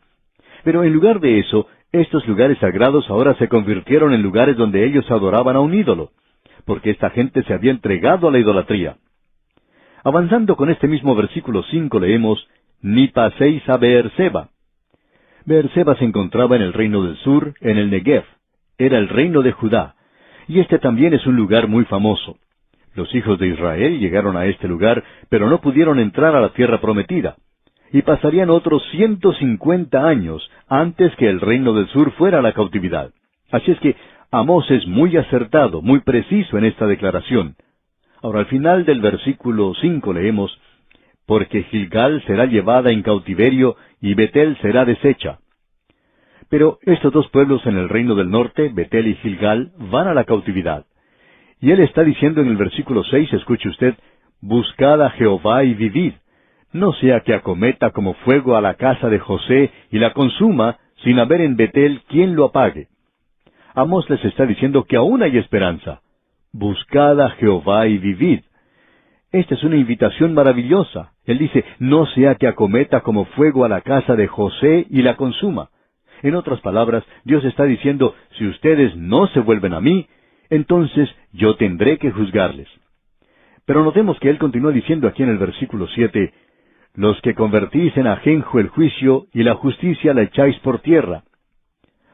Pero en lugar de eso, estos lugares sagrados ahora se convirtieron en lugares donde ellos adoraban a un ídolo, porque esta gente se había entregado a la idolatría. Avanzando con este mismo versículo 5 leemos: «Ni paséis a Beerseba». Beerseba se encontraba en el reino del sur, en el Negev. Era el reino de Judá. Y este también es un lugar muy famoso. Los hijos de Israel llegaron a este lugar, pero no pudieron entrar a la tierra prometida. Y pasarían otros 150 años antes que el reino del sur fuera a la cautividad. Así es que Amós es muy acertado, muy preciso en esta declaración. Ahora, al final del versículo 5 leemos: «Porque Gilgal será llevada en cautiverio y Betel será deshecha». Pero estos dos pueblos en el reino del norte, Betel y Gilgal, van a la cautividad. Y él está diciendo en el versículo 6, escuche usted: «Buscad a Jehová y vivid, no sea que acometa como fuego a la casa de José y la consuma, sin haber en Betel quien lo apague». Amós les está diciendo que aún hay esperanza. Buscad a Jehová y vivid. Esta es una invitación maravillosa. Él dice: «No sea que acometa como fuego a la casa de José y la consuma». En otras palabras, Dios está diciendo: si ustedes no se vuelven a mí, entonces yo tendré que juzgarles. Pero notemos que Él continúa diciendo aquí en el versículo 7, «Los que convertís en ajenjo el juicio y la justicia la echáis por tierra».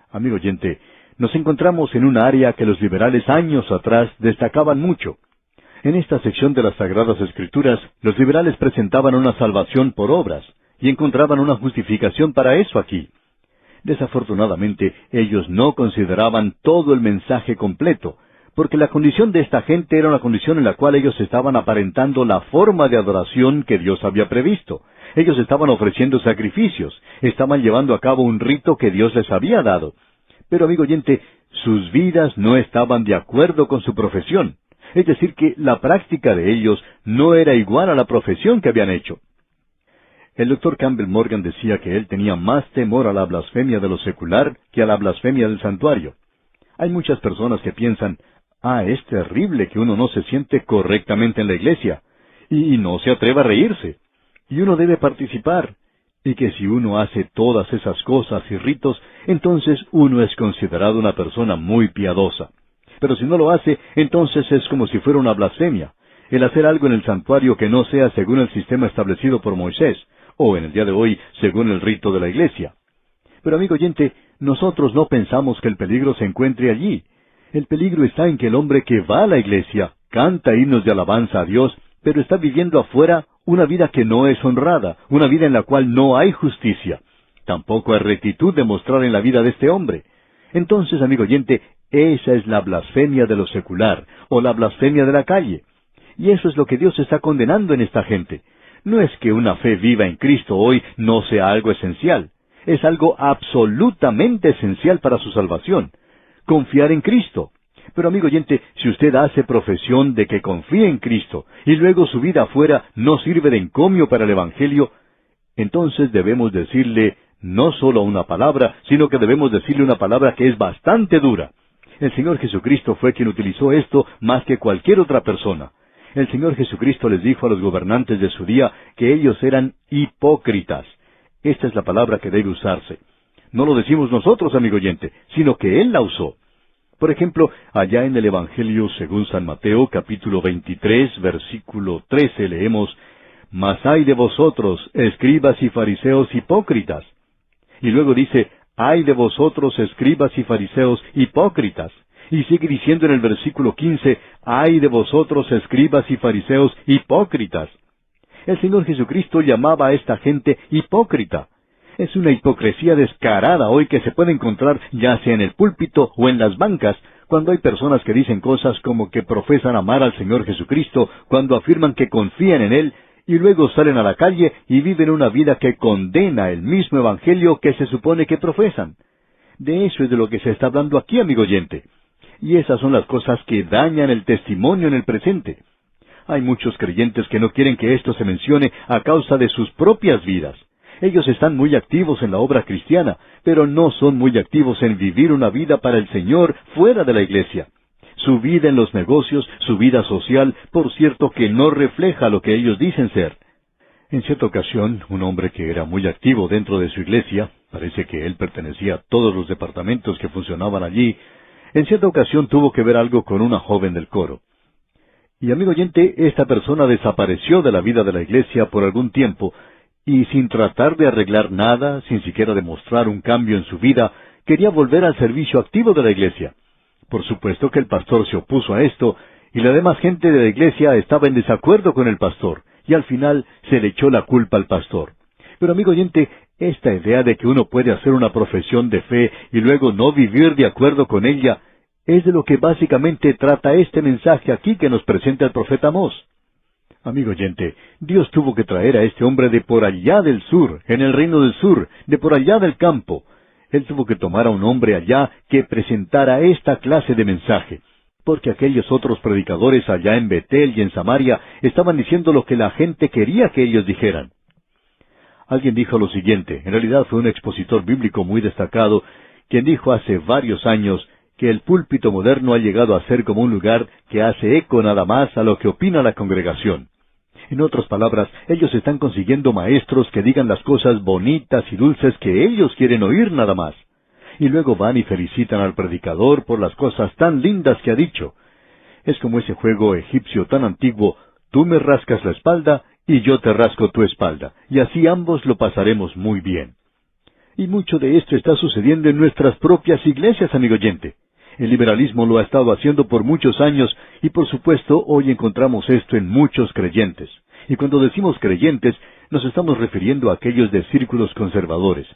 Amigo oyente, nos encontramos en un área que los liberales años atrás destacaban mucho. En esta sección de las Sagradas Escrituras, los liberales presentaban una salvación por obras, y encontraban una justificación para eso aquí. Desafortunadamente, ellos no consideraban todo el mensaje completo, porque la condición de esta gente era una condición en la cual ellos estaban aparentando la forma de adoración que Dios había previsto. Ellos estaban ofreciendo sacrificios, estaban llevando a cabo un rito que Dios les había dado. Pero, amigo oyente, sus vidas no estaban de acuerdo con su profesión. Es decir, que la práctica de ellos no era igual a la profesión que habían hecho. El Dr. Campbell Morgan decía que él tenía más temor a la blasfemia de lo secular que a la blasfemia del santuario. Hay muchas personas que piensan: es terrible que uno no se siente correctamente en la iglesia, y no se atreva a reírse, y uno debe participar, y que si uno hace todas esas cosas y ritos, entonces uno es considerado una persona muy piadosa. Pero si no lo hace, entonces es como si fuera una blasfemia, el hacer algo en el santuario que no sea según el sistema establecido por Moisés, o en el día de hoy, según el rito de la iglesia. Pero, amigo oyente, nosotros no pensamos que el peligro se encuentre allí. El peligro está en que el hombre que va a la iglesia, canta himnos de alabanza a Dios, pero está viviendo afuera una vida que no es honrada, una vida en la cual no hay justicia. Tampoco hay rectitud de mostrar en la vida de este hombre. Entonces, amigo oyente, Esa es la blasfemia de lo secular, o la blasfemia de la calle. Y eso es lo que Dios está condenando en esta gente. No es que una fe viva en Cristo hoy no sea algo esencial. Es algo absolutamente esencial para su salvación. Confiar en Cristo. Pero amigo oyente, si usted hace profesión de que confía en Cristo y luego su vida afuera no sirve de encomio para el Evangelio, entonces debemos decirle no solo una palabra, sino que debemos decirle una palabra que es bastante dura. El Señor Jesucristo fue quien utilizó esto más que cualquier otra persona. El Señor Jesucristo les dijo a los gobernantes de su día que ellos eran hipócritas. Esta es la palabra que debe usarse. No lo decimos nosotros, amigo oyente, sino que Él la usó. Por ejemplo, allá en el Evangelio según San Mateo, capítulo 23, versículo 13, leemos, «Mas ay de vosotros, escribas y fariseos hipócritas». Y luego dice, «Ay de vosotros, escribas y fariseos hipócritas». Y sigue diciendo en el versículo 15, «Ay de vosotros, escribas y fariseos hipócritas». El Señor Jesucristo llamaba a esta gente hipócrita. Es una hipocresía descarada hoy que se puede encontrar ya sea en el púlpito o en las bancas, cuando hay personas que dicen cosas como que profesan amar al Señor Jesucristo, cuando afirman que confían en Él, y luego salen a la calle y viven una vida que condena el mismo Evangelio que se supone que profesan. De eso es de lo que se está hablando aquí, amigo oyente. Y esas son las cosas que dañan el testimonio en el presente. Hay muchos creyentes que no quieren que esto se mencione a causa de sus propias vidas. Ellos están muy activos en la obra cristiana, pero no son muy activos en vivir una vida para el Señor fuera de la iglesia. Su vida en los negocios, su vida social, por cierto que no refleja lo que ellos dicen ser. En cierta ocasión, un hombre que era muy activo dentro de su iglesia, parece que él pertenecía a todos los departamentos que funcionaban allí, en cierta ocasión tuvo que ver algo con una joven del coro. Y amigo oyente, esta persona desapareció de la vida de la iglesia por algún tiempo, y sin tratar de arreglar nada, sin siquiera demostrar un cambio en su vida, quería volver al servicio activo de la iglesia. Por supuesto que el pastor se opuso a esto, y la demás gente de la iglesia estaba en desacuerdo con el pastor, y al final se le echó la culpa al pastor. Pero amigo oyente, esta idea de que uno puede hacer una profesión de fe y luego no vivir de acuerdo con ella, es de lo que básicamente trata este mensaje aquí que nos presenta el profeta Amós. Amigo oyente, Dios tuvo que traer a este hombre de por allá del sur, en el reino del sur, de por allá del campo. Él tuvo que tomar a un hombre allá que presentara esta clase de mensaje, porque aquellos otros predicadores allá en Betel y en Samaria estaban diciendo lo que la gente quería que ellos dijeran. Alguien dijo lo siguiente, en realidad fue un expositor bíblico muy destacado, quien dijo hace varios años que el púlpito moderno ha llegado a ser como un lugar que hace eco nada más a lo que opina la congregación. En otras palabras, ellos están consiguiendo maestros que digan las cosas bonitas y dulces que ellos quieren oír nada más. Y luego van y felicitan al predicador por las cosas tan lindas que ha dicho. Es como ese juego egipcio tan antiguo, tú me rascas la espalda y yo te rasco tu espalda, y así ambos lo pasaremos muy bien. Y mucho de esto está sucediendo en nuestras propias iglesias, amigo oyente. El liberalismo lo ha estado haciendo por muchos años y por supuesto hoy encontramos esto en muchos creyentes. Y cuando decimos creyentes, nos estamos refiriendo a aquellos de círculos conservadores.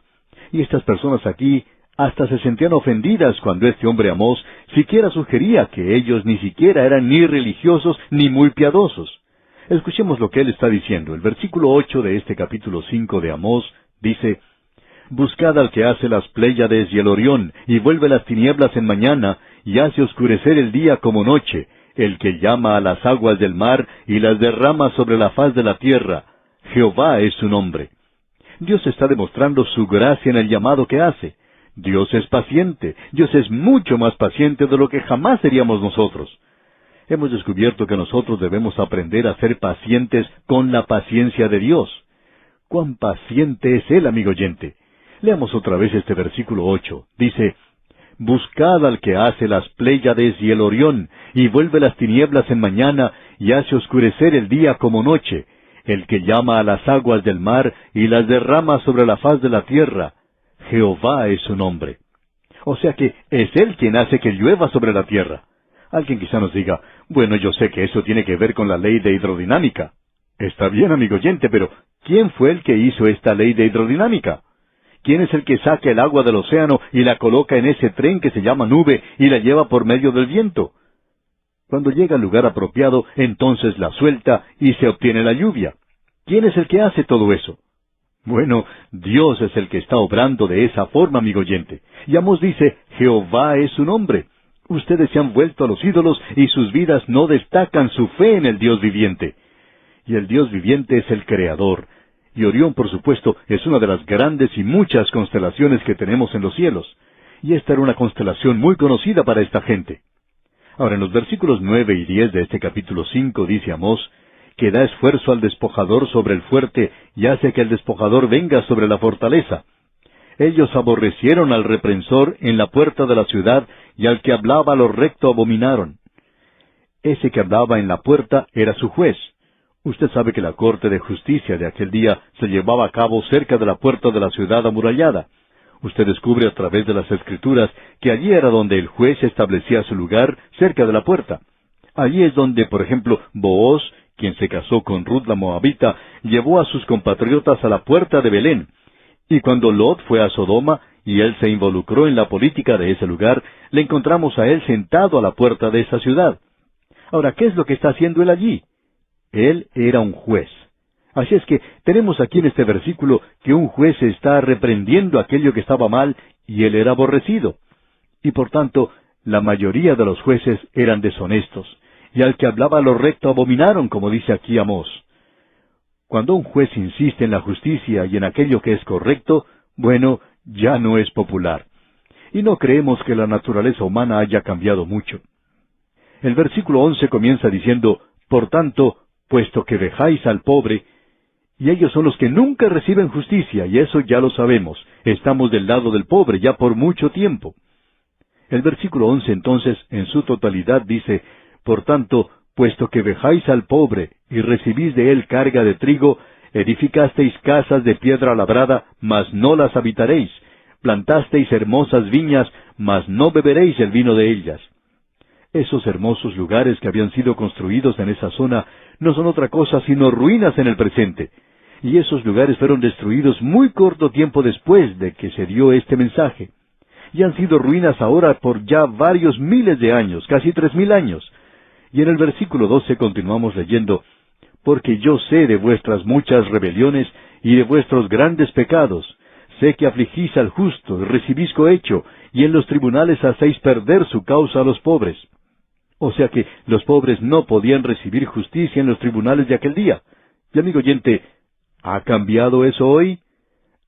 Y estas personas aquí hasta se sentían ofendidas cuando este hombre Amós siquiera sugería que ellos ni siquiera eran ni religiosos ni muy piadosos. Escuchemos lo que él está diciendo. El versículo 8 de este capítulo 5 de Amós dice, «Buscad al que hace las Pléyades y el Orión, y vuelve las tinieblas en mañana, y hace oscurecer el día como noche, el que llama a las aguas del mar, y las derrama sobre la faz de la tierra. Jehová es su nombre». Dios está demostrando su gracia en el llamado que hace. Dios es paciente. Dios es mucho más paciente de lo que jamás seríamos nosotros. Hemos descubierto que nosotros debemos aprender a ser pacientes con la paciencia de Dios. ¡Cuán paciente es Él, amigo oyente! Leamos otra vez este versículo 8. Dice, «Buscad al que hace las Pléyades y el Orión, y vuelve las tinieblas en mañana, y hace oscurecer el día como noche, el que llama a las aguas del mar, y las derrama sobre la faz de la tierra. Jehová es su nombre». O sea que es Él quien hace que llueva sobre la tierra. Alguien quizá nos diga, bueno, yo sé que eso tiene que ver con la ley de hidrodinámica. Está bien, amigo oyente, pero ¿quién fue el que hizo esta ley de hidrodinámica? ¿Quién es el que saca el agua del océano y la coloca en ese tren que se llama nube y la lleva por medio del viento? Cuando llega al lugar apropiado, entonces la suelta y se obtiene la lluvia. ¿Quién es el que hace todo eso? Bueno, Dios es el que está obrando de esa forma, amigo oyente. Y Amós dice, Jehová es su nombre. Ustedes se han vuelto a los ídolos y sus vidas no destacan su fe en el Dios viviente. Y el Dios viviente es el Creador. Y Orión, por supuesto, es una de las grandes y muchas constelaciones que tenemos en los cielos. Y esta era una constelación muy conocida para esta gente. Ahora, en los versículos 9 y 10 de este capítulo 5 dice Amós, que da esfuerzo al despojador sobre el fuerte y hace que el despojador venga sobre la fortaleza. Ellos aborrecieron al reprensor en la puerta de la ciudad, y al que hablaba lo recto abominaron. Ese que hablaba en la puerta era su juez. Usted sabe que la corte de justicia de aquel día se llevaba a cabo cerca de la puerta de la ciudad amurallada. Usted descubre a través de las Escrituras que allí era donde el juez establecía su lugar, cerca de la puerta. Allí es donde, por ejemplo, Booz, quien se casó con Ruth la Moabita, llevó a sus compatriotas a la puerta de Belén. Y cuando Lot fue a Sodoma, y él se involucró en la política de ese lugar, le encontramos a él sentado a la puerta de esa ciudad. Ahora, ¿qué es lo que está haciendo él allí? Él era un juez. Así es que tenemos aquí en este versículo que un juez está reprendiendo aquello que estaba mal, y él era aborrecido. Y por tanto, la mayoría de los jueces eran deshonestos, y al que hablaba lo recto abominaron, como dice aquí Amós. Cuando un juez insiste en la justicia y en aquello que es correcto, bueno, ya no es popular. Y no creemos que la naturaleza humana haya cambiado mucho. El versículo 11 comienza diciendo, por tanto, puesto que vejáis al pobre, y ellos son los que nunca reciben justicia, y eso ya lo sabemos, estamos del lado del pobre ya por mucho tiempo. El versículo 11 entonces, en su totalidad, dice, por tanto, puesto que vejáis al pobre, y recibís de él carga de trigo, edificasteis casas de piedra labrada, mas no las habitaréis, plantasteis hermosas viñas, mas no beberéis el vino de ellas. Esos hermosos lugares que habían sido construidos en esa zona no son otra cosa sino ruinas en el presente. Y esos lugares fueron destruidos muy corto tiempo después de que se dio este mensaje. Y han sido ruinas ahora por ya varios miles de años, casi 3,000 años. Y en el versículo 12 continuamos leyendo, porque yo sé de vuestras muchas rebeliones y de vuestros grandes pecados. Sé que afligís al justo y recibís cohecho, y en los tribunales hacéis perder su causa a los pobres. O sea que los pobres no podían recibir justicia en los tribunales de aquel día. Y amigo oyente, ¿ha cambiado eso hoy?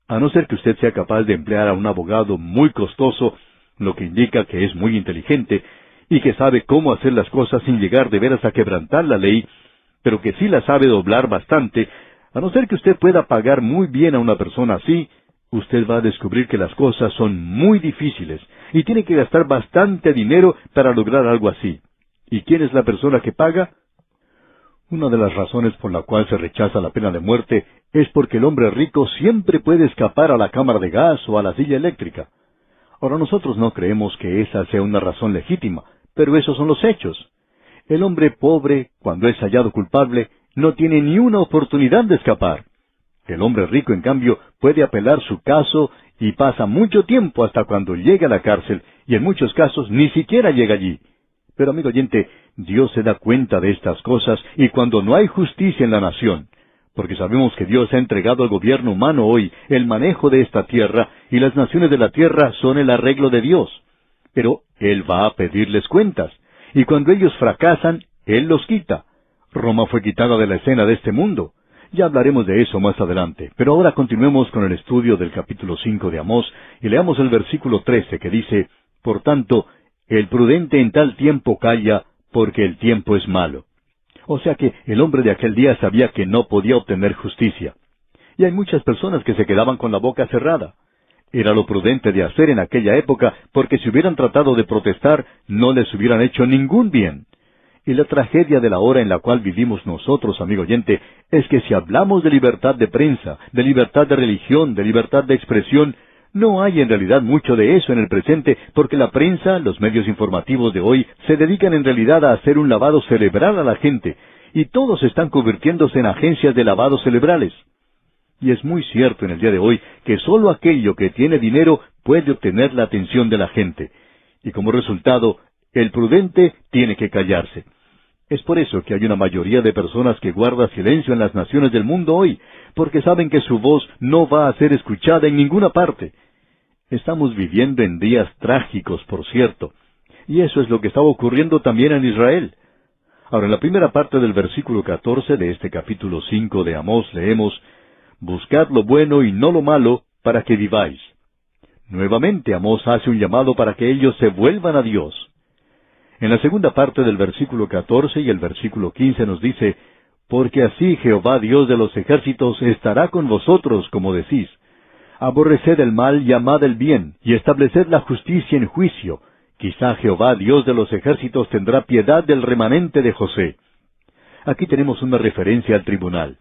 A no ser que usted sea capaz de emplear a un abogado muy costoso, lo que indica que es muy inteligente, y que sabe cómo hacer las cosas sin llegar de veras a quebrantar la ley, pero que sí la sabe doblar bastante, a no ser que usted pueda pagar muy bien a una persona así, usted va a descubrir que las cosas son muy difíciles, y tiene que gastar bastante dinero para lograr algo así. ¿Y quién es la persona que paga? Una de las razones por la cual se rechaza la pena de muerte es porque el hombre rico siempre puede escapar a la cámara de gas o a la silla eléctrica. Ahora nosotros no creemos que esa sea una razón legítima, pero esos son los hechos. El hombre pobre, cuando es hallado culpable, no tiene ni una oportunidad de escapar. El hombre rico, en cambio, puede apelar su caso y pasa mucho tiempo hasta cuando llega a la cárcel, y en muchos casos ni siquiera llega allí. Pero, amigo oyente, Dios se da cuenta de estas cosas, y cuando no hay justicia en la nación, porque sabemos que Dios ha entregado al gobierno humano hoy el manejo de esta tierra, y las naciones de la tierra son el arreglo de Dios. Pero Él va a pedirles cuentas, y cuando ellos fracasan, Él los quita. Roma fue quitada de la escena de este mundo. Ya hablaremos de eso más adelante, pero ahora continuemos con el estudio del capítulo 5 de Amós, y leamos el versículo 13 que dice, por tanto, el prudente en tal tiempo calla, porque el tiempo es malo. O sea que el hombre de aquel día sabía que no podía obtener justicia. Y hay muchas personas que se quedaban con la boca cerrada. Era lo prudente de hacer en aquella época, porque si hubieran tratado de protestar, no les hubieran hecho ningún bien. Y la tragedia de la hora en la cual vivimos nosotros, amigo oyente, es que si hablamos de libertad de prensa, de libertad de religión, de libertad de expresión, no hay en realidad mucho de eso en el presente, porque la prensa, los medios informativos de hoy, se dedican en realidad a hacer un lavado cerebral a la gente, y todos están convirtiéndose en agencias de lavado cerebrales. Y es muy cierto en el día de hoy que sólo aquello que tiene dinero puede obtener la atención de la gente. Y como resultado, el prudente tiene que callarse. Es por eso que hay una mayoría de personas que guarda silencio en las naciones del mundo hoy, porque saben que su voz no va a ser escuchada en ninguna parte. Estamos viviendo en días trágicos, por cierto, y eso es lo que estaba ocurriendo también en Israel. Ahora, en la primera parte del versículo 14 de este capítulo 5 de Amós leemos: «Buscad lo bueno y no lo malo, para que viváis». Nuevamente Amós hace un llamado para que ellos se vuelvan a Dios. En la segunda parte del versículo 14 y el versículo 15 nos dice: «Porque así Jehová Dios de los ejércitos estará con vosotros, como decís. Aborreced el mal y amad el bien, y estableced la justicia en juicio. Quizá Jehová Dios de los ejércitos tendrá piedad del remanente de José». Aquí tenemos una referencia al tribunal.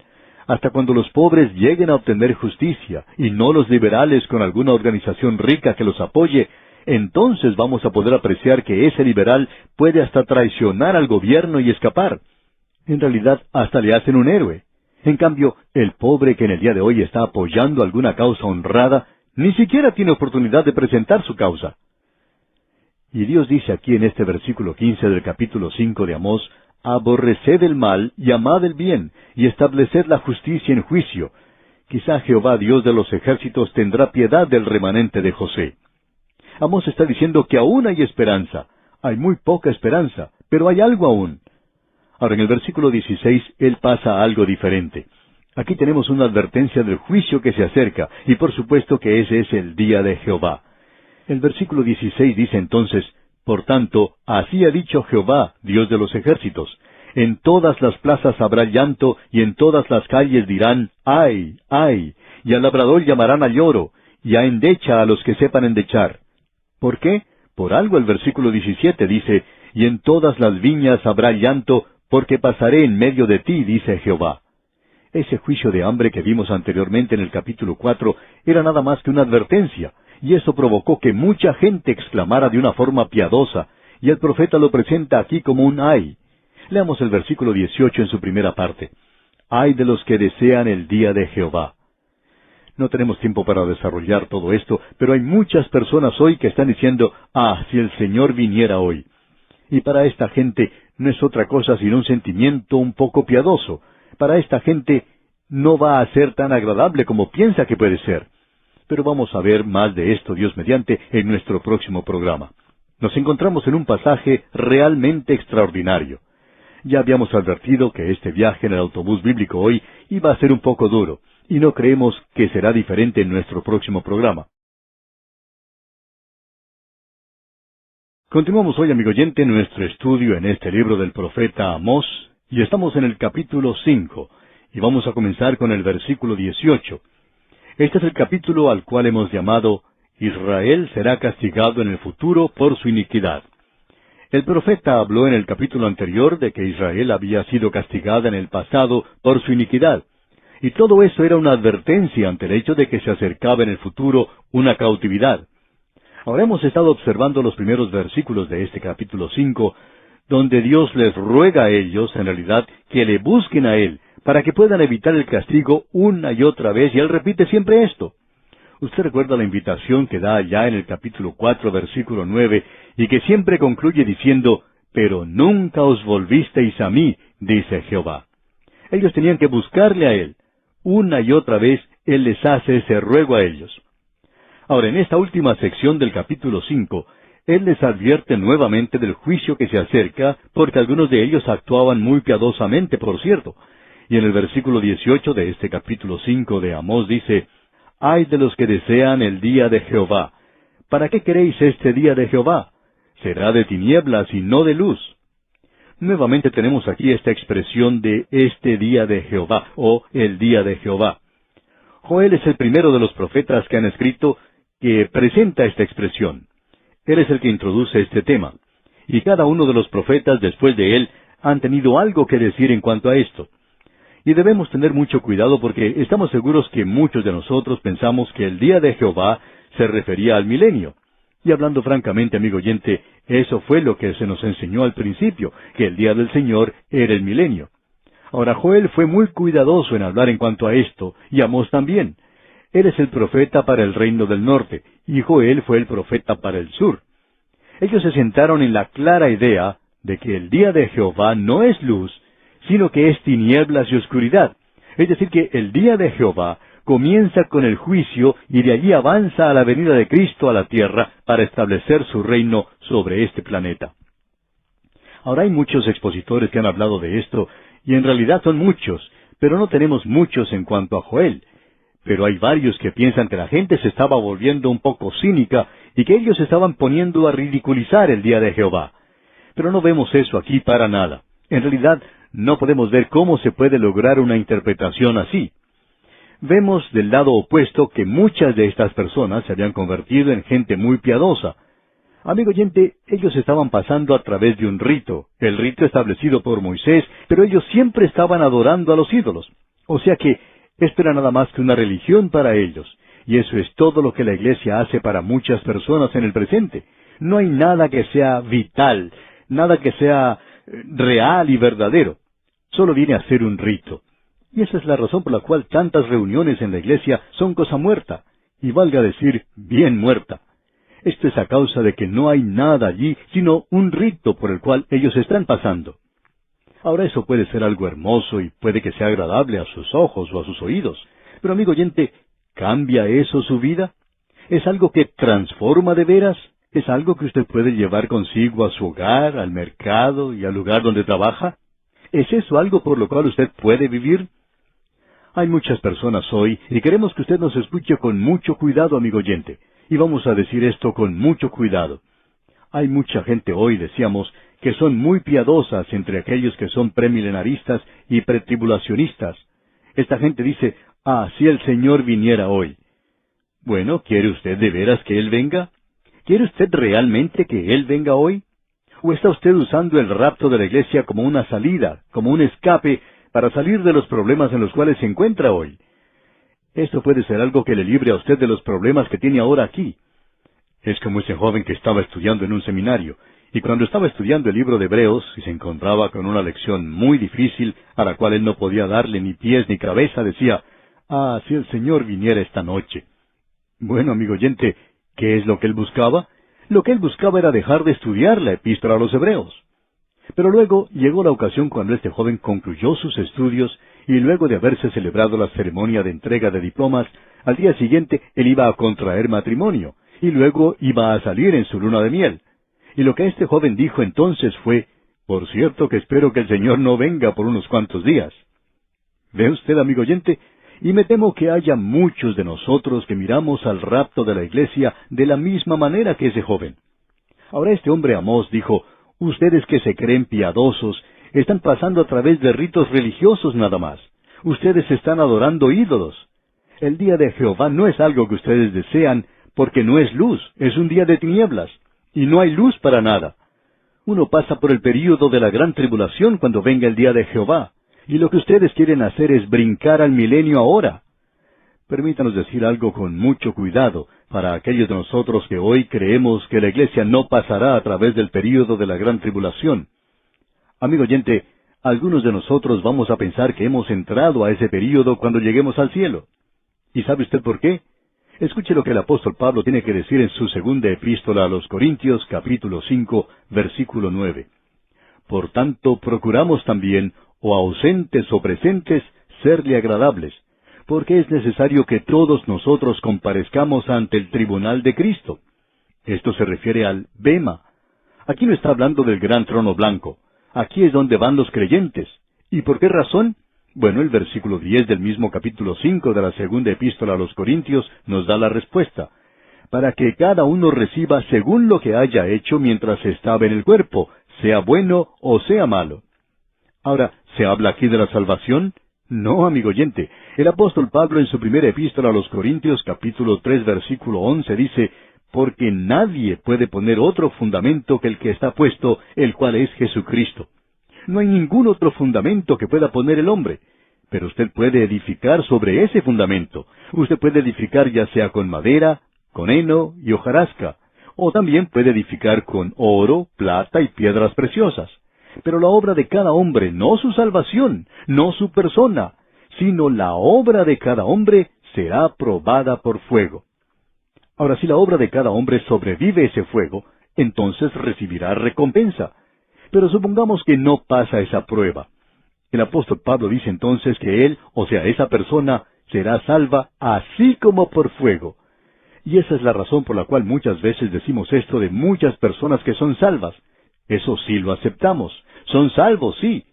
Hasta cuando los pobres lleguen a obtener justicia, y no los liberales con alguna organización rica que los apoye, entonces vamos a poder apreciar que ese liberal puede hasta traicionar al gobierno y escapar. En realidad, hasta le hacen un héroe. En cambio, el pobre que en el día de hoy está apoyando alguna causa honrada, ni siquiera tiene oportunidad de presentar su causa. Y Dios dice aquí en este versículo 15 del capítulo 5 de Amós: «Aborreced el mal y amad el bien, y estableced la justicia en juicio. Quizá Jehová Dios de los ejércitos tendrá piedad del remanente de José». Amós está diciendo que aún hay esperanza. Hay muy poca esperanza, pero hay algo aún. Ahora, en el versículo 16, él pasa a algo diferente. Aquí tenemos una advertencia del juicio que se acerca, y por supuesto que ese es el día de Jehová. El versículo 16 dice entonces: «Por tanto, así ha dicho Jehová, Dios de los ejércitos: en todas las plazas habrá llanto, y en todas las calles dirán: ¡ay, ay! Y al labrador llamarán a lloro, y a endecha a los que sepan endechar». ¿Por qué? Por algo el versículo 17 dice: «Y en todas las viñas habrá llanto, porque pasaré en medio de ti, dice Jehová». Ese juicio de hambre que vimos anteriormente en el capítulo 4 era nada más que una advertencia, y eso provocó que mucha gente exclamara de una forma piadosa, y el profeta lo presenta aquí como un ay. Leamos el versículo 18 en su primera parte. «Ay de los que desean el día de Jehová». No tenemos tiempo para desarrollar todo esto, pero hay muchas personas hoy que están diciendo: «Ah, si el Señor viniera hoy». Y para esta gente no es otra cosa sino un sentimiento un poco piadoso. Para esta gente no va a ser tan agradable como piensa que puede ser. Pero vamos a ver más de esto, Dios mediante, en nuestro próximo programa. Nos encontramos en un pasaje realmente extraordinario. Ya habíamos advertido que este viaje en el autobús bíblico hoy iba a ser un poco duro, y no creemos que será diferente en nuestro próximo programa. Continuamos hoy, amigo oyente, nuestro estudio en este libro del profeta Amós, y estamos en el capítulo 5, y vamos a comenzar con el versículo 18. Este es el capítulo al cual hemos llamado «Israel será castigado en el futuro por su iniquidad». El profeta habló en el capítulo anterior de que Israel había sido castigada en el pasado por su iniquidad, y todo eso era una advertencia ante el hecho de que se acercaba en el futuro una cautividad. Ahora hemos estado observando los primeros versículos de este capítulo 5, donde Dios les ruega a ellos, en realidad, que le busquen a Él, para que puedan evitar el castigo una y otra vez, y Él repite siempre esto. Usted recuerda la invitación que da allá en el capítulo 4, versículo 9, y que siempre concluye diciendo: «Pero nunca os volvisteis a mí, dice Jehová». Ellos tenían que buscarle a Él. Una y otra vez Él les hace ese ruego a ellos. Ahora, en esta última sección del capítulo 5, Él les advierte nuevamente del juicio que se acerca, porque algunos de ellos actuaban muy piadosamente, por cierto. Y en el versículo 18 de este capítulo 5 de Amós dice: «Ay de los que desean el día de Jehová. ¿Para qué queréis este día de Jehová? Será de tinieblas y no de luz». Nuevamente tenemos aquí esta expresión de este día de Jehová, o el día de Jehová. Joel es el primero de los profetas que han escrito que presenta esta expresión. Él es el que introduce este tema. Y cada uno de los profetas después de él han tenido algo que decir en cuanto a esto. Y debemos tener mucho cuidado porque estamos seguros que muchos de nosotros pensamos que el día de Jehová se refería al milenio. Y hablando francamente, amigo oyente, eso fue lo que se nos enseñó al principio, que el día del Señor era el milenio. Ahora Joel fue muy cuidadoso en hablar en cuanto a esto, y Amós también. Él es el profeta para el reino del norte, y Joel fue el profeta para el sur. Ellos se sentaron en la clara idea de que el día de Jehová no es luz, sino que es tinieblas y oscuridad. Es decir, que el día de Jehová comienza con el juicio y de allí avanza a la venida de Cristo a la tierra para establecer su reino sobre este planeta. Ahora hay muchos expositores que han hablado de esto, y en realidad son muchos, pero no tenemos muchos en cuanto a Joel. Pero hay varios que piensan que la gente se estaba volviendo un poco cínica y que ellos estaban poniendo a ridiculizar el día de Jehová. Pero no vemos eso aquí para nada. En realidad, no podemos ver cómo se puede lograr una interpretación así. Vemos del lado opuesto que muchas de estas personas se habían convertido en gente muy piadosa. Amigo oyente, ellos estaban pasando a través de un rito, el rito establecido por Moisés, pero ellos siempre estaban adorando a los ídolos. O sea que esto era nada más que una religión para ellos, y eso es todo lo que la Iglesia hace para muchas personas en el presente. No hay nada que sea vital, nada que sea real y verdadero. Solo viene a ser un rito. Y esa es la razón por la cual tantas reuniones en la Iglesia son cosa muerta, y valga decir, bien muerta. Esto es a causa de que no hay nada allí, sino un rito por el cual ellos están pasando. Ahora eso puede ser algo hermoso y puede que sea agradable a sus ojos o a sus oídos. Pero amigo oyente, ¿cambia eso su vida? ¿Es algo que transforma de veras? ¿Es algo que usted puede llevar consigo a su hogar, al mercado y al lugar donde trabaja? ¿Es eso algo por lo cual usted puede vivir? Hay muchas personas hoy, y queremos que usted nos escuche con mucho cuidado, amigo oyente. Y vamos a decir esto con mucho cuidado. Hay mucha gente hoy, decíamos, que son muy piadosas entre aquellos que son premilenaristas y pretribulacionistas. Esta gente dice, si el Señor viniera hoy. Bueno, ¿quiere usted de veras que Él venga? ¿Quiere usted realmente que Él venga hoy? ¿O está usted usando el rapto de la iglesia como una salida, como un escape, para salir de los problemas en los cuales se encuentra hoy? Esto puede ser algo que le libre a usted de los problemas que tiene ahora aquí. Es como ese joven que estaba estudiando en un seminario, y cuando estaba estudiando el libro de Hebreos y se encontraba con una lección muy difícil a la cual él no podía darle ni pies ni cabeza, decía, si el Señor viniera esta noche. Bueno, amigo oyente, ¿qué es lo que él buscaba? Lo que él buscaba era dejar de estudiar la epístola a los Hebreos. Pero luego llegó la ocasión cuando este joven concluyó sus estudios y luego de haberse celebrado la ceremonia de entrega de diplomas, al día siguiente él iba a contraer matrimonio y luego iba a salir en su luna de miel. Y lo que este joven dijo entonces fue, por cierto que espero que el Señor no venga por unos cuantos días. ¿Ve usted, amigo oyente? Y me temo que haya muchos de nosotros que miramos al rapto de la iglesia de la misma manera que ese joven. Ahora este hombre Amós dijo, ustedes que se creen piadosos, están pasando a través de ritos religiosos nada más. Ustedes están adorando ídolos. El día de Jehová no es algo que ustedes desean, porque no es luz, es un día de tinieblas, y no hay luz para nada. Uno pasa por el período de la gran tribulación cuando venga el día de Jehová, y lo que ustedes quieren hacer es brincar al milenio ahora. Permítanos decir algo con mucho cuidado para aquellos de nosotros que hoy creemos que la iglesia no pasará a través del período de la gran tribulación. Amigo oyente, algunos de nosotros vamos a pensar que hemos entrado a ese período cuando lleguemos al cielo. ¿Y sabe usted por qué? Escuche lo que el apóstol Pablo tiene que decir en su segunda epístola a los Corintios, capítulo 5, versículo 9. Por tanto, procuramos también, o ausentes o presentes, serle agradables, porque es necesario que todos nosotros comparezcamos ante el tribunal de Cristo. Esto se refiere al bema. Aquí no está hablando del gran trono blanco. Aquí es donde van los creyentes. ¿Y por qué razón? Bueno, el versículo 10 del mismo capítulo 5 de la segunda epístola a los Corintios nos da la respuesta. Para que cada uno reciba según lo que haya hecho mientras estaba en el cuerpo, sea bueno o sea malo. Ahora, ¿se habla aquí de la salvación? No, amigo oyente. El apóstol Pablo en su primera epístola a los Corintios, capítulo 3, versículo 11, dice, porque nadie puede poner otro fundamento que el que está puesto, el cual es Jesucristo. No hay ningún otro fundamento que pueda poner el hombre. Pero usted puede edificar sobre ese fundamento. Usted puede edificar ya sea con madera, con heno y hojarasca. O también puede edificar con oro, plata y piedras preciosas. Pero la obra de cada hombre, no su salvación, no su persona, sino la obra de cada hombre será probada por fuego. Ahora, si la obra de cada hombre sobrevive ese fuego, entonces recibirá recompensa. Pero supongamos que no pasa esa prueba. El apóstol Pablo dice entonces que él, o sea, esa persona, será salva así como por fuego. Y esa es la razón por la cual muchas veces decimos esto de muchas personas que son salvas. Eso sí lo aceptamos. Son salvos, sí,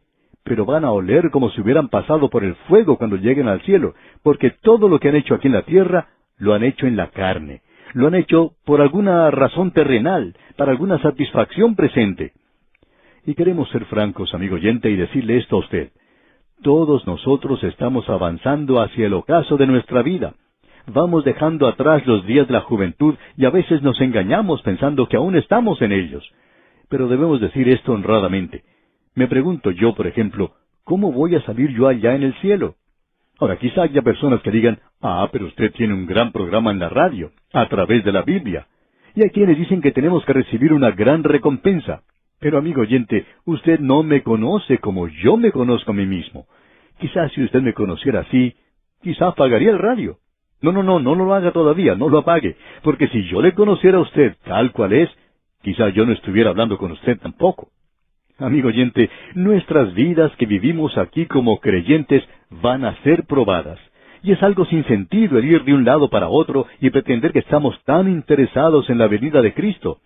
pero van a oler como si hubieran pasado por el fuego cuando lleguen al cielo, porque todo lo que han hecho aquí en la tierra, lo han hecho en la carne. Lo han hecho por alguna razón terrenal, para alguna satisfacción presente. Y queremos ser francos, amigo oyente, y decirle esto a usted. Todos nosotros estamos avanzando hacia el ocaso de nuestra vida. Vamos dejando atrás los días de la juventud y a veces nos engañamos pensando que aún estamos en ellos. Pero debemos decir esto honradamente. Me pregunto yo, por ejemplo, ¿cómo voy a salir yo allá en el cielo? Ahora, quizá haya personas que digan, pero usted tiene un gran programa en la radio, a través de la Biblia. Y hay quienes dicen que tenemos que recibir una gran recompensa. Pero, amigo oyente, usted no me conoce como yo me conozco a mí mismo. Quizás si usted me conociera así, quizá apagaría el radio. No lo haga todavía, no lo apague, porque si yo le conociera a usted tal cual es, quizá yo no estuviera hablando con usted tampoco. Amigo oyente, nuestras vidas que vivimos aquí como creyentes van a ser probadas. Y es algo sin sentido el ir de un lado para otro y pretender que estamos tan interesados en la venida de Cristo.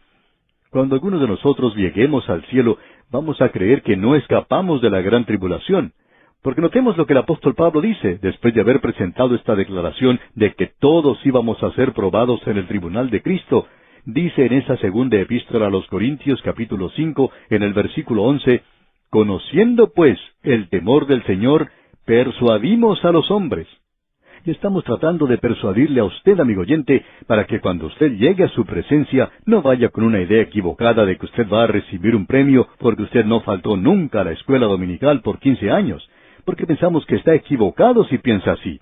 Cuando algunos de nosotros lleguemos al cielo, vamos a creer que no escapamos de la gran tribulación. Porque notemos lo que el apóstol Pablo dice, después de haber presentado esta declaración de que todos íbamos a ser probados en el tribunal de Cristo. Dice en esa segunda epístola a los Corintios, capítulo 5, en el versículo 11, «Conociendo, pues, el temor del Señor, persuadimos a los hombres». Y estamos tratando de persuadirle a usted, amigo oyente, para que cuando usted llegue a su presencia, no vaya con una idea equivocada de que usted va a recibir un premio porque usted no faltó nunca a la escuela dominical por 15 años, porque pensamos que está equivocado si piensa así.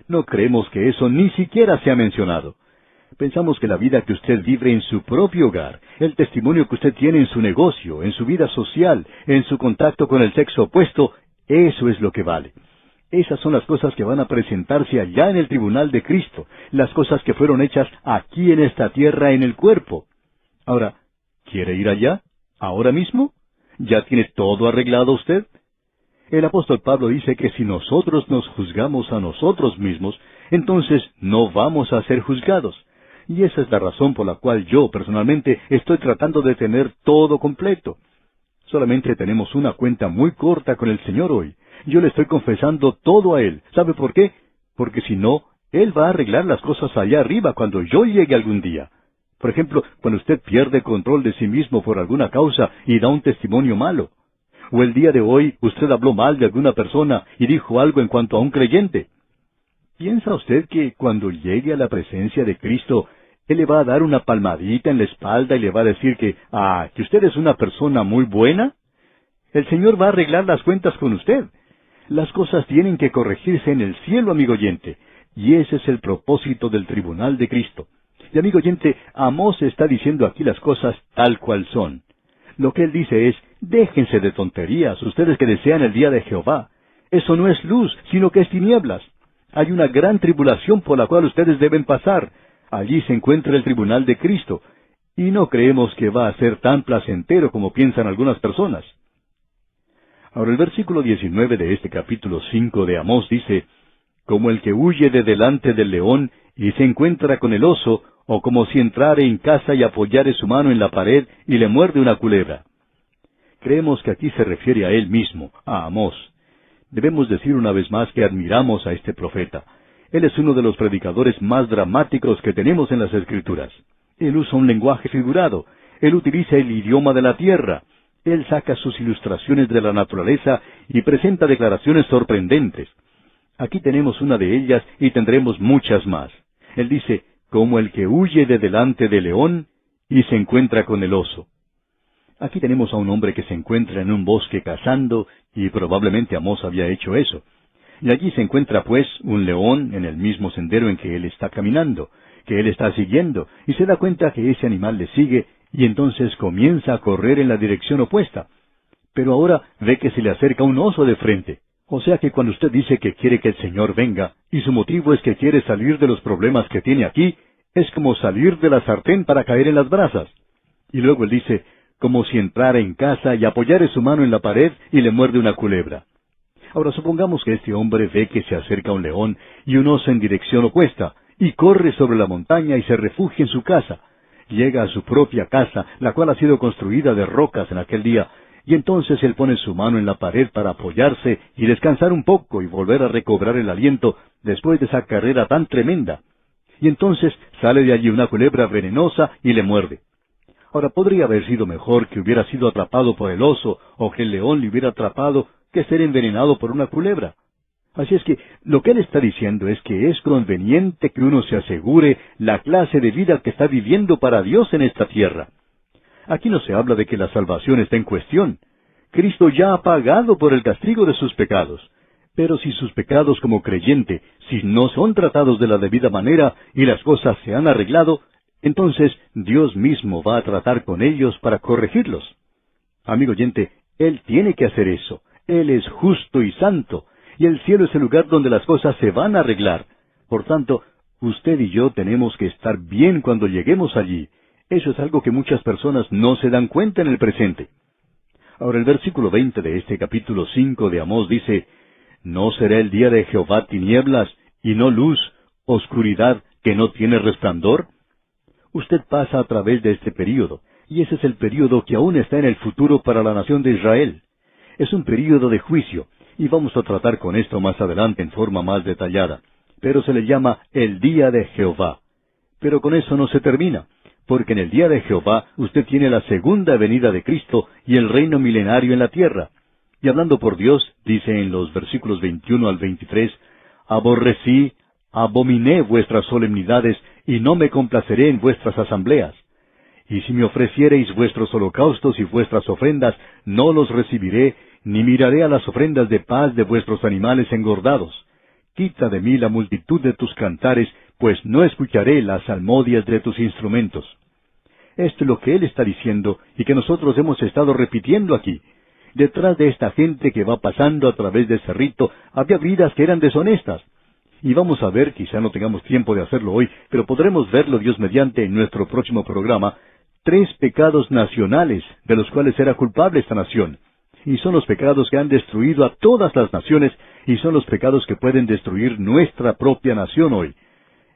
No creemos que eso ni siquiera se ha mencionado. Pensamos que la vida que usted vive en su propio hogar, el testimonio que usted tiene en su negocio, en su vida social, en su contacto con el sexo opuesto, eso es lo que vale. Esas son las cosas que van a presentarse allá en el tribunal de Cristo, las cosas que fueron hechas aquí en esta tierra en el cuerpo. Ahora, ¿quiere ir allá? ¿Ahora mismo? ¿Ya tiene todo arreglado usted? El apóstol Pablo dice que si nosotros nos juzgamos a nosotros mismos, entonces no vamos a ser juzgados. Y esa es la razón por la cual yo, personalmente, estoy tratando de tener todo completo. Solamente tenemos una cuenta muy corta con el Señor hoy. Yo le estoy confesando todo a Él. ¿Sabe por qué? Porque si no, Él va a arreglar las cosas allá arriba cuando yo llegue algún día. Por ejemplo, cuando usted pierde control de sí mismo por alguna causa y da un testimonio malo. O el día de hoy usted habló mal de alguna persona y dijo algo en cuanto a un creyente. ¿Piensa usted que cuando llegue a la presencia de Cristo, Él le va a dar una palmadita en la espalda y le va a decir que usted es una persona muy buena? El Señor va a arreglar las cuentas con usted. Las cosas tienen que corregirse en el cielo, amigo oyente, y ese es el propósito del tribunal de Cristo. Y amigo oyente, Amós está diciendo aquí las cosas tal cual son. Lo que él dice es, déjense de tonterías, ustedes que desean el día de Jehová. Eso no es luz, sino que es tinieblas. Hay una gran tribulación por la cual ustedes deben pasar. Allí se encuentra el tribunal de Cristo, y no creemos que va a ser tan placentero como piensan algunas personas. Ahora el versículo 19 de este capítulo 5 de Amós dice, «Como el que huye de delante del león y se encuentra con el oso, o como si entrare en casa y apoyare su mano en la pared y le muerde una culebra». Creemos que aquí se refiere a él mismo, a Amós. Debemos decir una vez más que admiramos a este profeta. Él es uno de los predicadores más dramáticos que tenemos en las Escrituras. Él usa un lenguaje figurado. Él utiliza el idioma de la tierra. Él saca sus ilustraciones de la naturaleza y presenta declaraciones sorprendentes. Aquí tenemos una de ellas y tendremos muchas más. Él dice, como el que huye de delante del león y se encuentra con el oso. Aquí tenemos a un hombre que se encuentra en un bosque cazando, y probablemente Amós había hecho eso. Y allí se encuentra pues un león en el mismo sendero en que él está caminando, que él está siguiendo, y se da cuenta que ese animal le sigue, y entonces comienza a correr en la dirección opuesta. pero ahora ve que se le acerca un oso de frente. O sea que cuando usted dice que quiere que el Señor venga, y su motivo es que quiere salir de los problemas que tiene aquí, es como salir de la sartén para caer en las brasas. Y luego él dice, como si entrara en casa y apoyara su mano en la pared y le muerde una culebra. Ahora supongamos que este hombre ve que se acerca un león y un oso en dirección opuesta, y corre sobre la montaña y se refugia en su casa. Llega a su propia casa, la cual ha sido construida de rocas en aquel día, y entonces él pone su mano en la pared para apoyarse y descansar un poco y volver a recobrar el aliento después de esa carrera tan tremenda. Y entonces sale de allí una culebra venenosa y le muerde. Ahora, podría haber sido mejor que hubiera sido atrapado por el oso o que el león le hubiera atrapado que ser envenenado por una culebra. Así es que lo que él está diciendo es que es conveniente que uno se asegure la clase de vida que está viviendo para Dios en esta tierra. Aquí no se habla de que la salvación está en cuestión. Cristo ya ha pagado por el castigo de sus pecados. Pero si sus pecados como creyente, si no son tratados de la debida manera y las cosas se han arreglado, entonces Dios mismo va a tratar con ellos para corregirlos. Amigo oyente, Él tiene que hacer eso. Él es justo y santo, y el cielo es el lugar donde las cosas se van a arreglar. Por tanto, usted y yo tenemos que estar bien cuando lleguemos allí. Eso es algo que muchas personas no se dan cuenta en el presente. Ahora el versículo 20 de este capítulo 5 de Amós dice, ¿no será el día de Jehová tinieblas, y no luz, oscuridad que no tiene resplandor? Usted pasa a través de este período, y ese es el período que aún está en el futuro para la nación de Israel. Es un período de juicio, y vamos a tratar con esto más adelante en forma más detallada. Pero se le llama el día de Jehová. Pero con eso no se termina, porque en el día de Jehová usted tiene la segunda venida de Cristo y el reino milenario en la tierra. Y hablando por Dios, dice en los versículos 21 al 23, aborrecí, abominé vuestras solemnidades, y no me complaceré en vuestras asambleas. Y si me ofreciereis vuestros holocaustos y vuestras ofrendas, no los recibiré, ni miraré a las ofrendas de paz de vuestros animales engordados. Quita de mí la multitud de tus cantares, pues no escucharé las salmodias de tus instrumentos. Esto es lo que él está diciendo, y que nosotros hemos estado repitiendo aquí. Detrás de esta gente que va pasando a través de ese rito, había vidas que eran deshonestas. Y vamos a ver, quizá no tengamos tiempo de hacerlo hoy, pero podremos verlo Dios mediante en nuestro próximo programa, 3 pecados nacionales de los cuales era culpable esta nación. Y son los pecados que han destruido a todas las naciones, y son los pecados que pueden destruir nuestra propia nación hoy.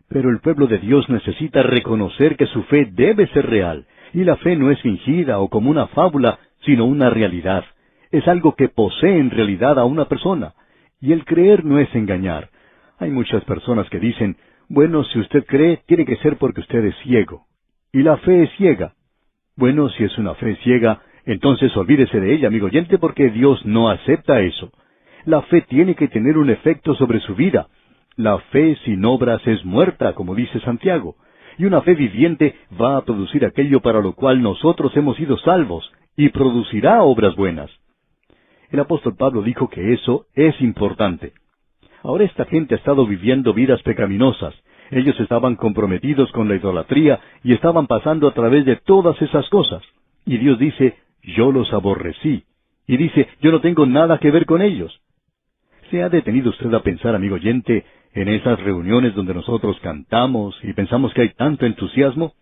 Pero el pueblo de Dios necesita reconocer que su fe debe ser real, y la fe no es fingida o como una fábula, sino una realidad. Es algo que posee en realidad a una persona. Y el creer no es engañar. Hay muchas personas que dicen, bueno, si usted cree, tiene que ser porque usted es ciego. Y la fe es ciega. Bueno, si es una fe ciega, entonces olvídese de ella, amigo oyente, porque Dios no acepta eso. La fe tiene que tener un efecto sobre su vida. La fe sin obras es muerta, como dice Santiago. Y una fe viviente va a producir aquello para lo cual nosotros hemos sido salvos, y producirá obras buenas. El apóstol Pablo dijo que eso es importante. Ahora esta gente ha estado viviendo vidas pecaminosas. Ellos estaban comprometidos con la idolatría y estaban pasando a través de todas esas cosas. Y Dios dice, yo los aborrecí. Y dice, yo no tengo nada que ver con ellos. ¿Se ha detenido usted a pensar, amigo oyente, en esas reuniones donde nosotros cantamos y pensamos que hay tanto entusiasmo?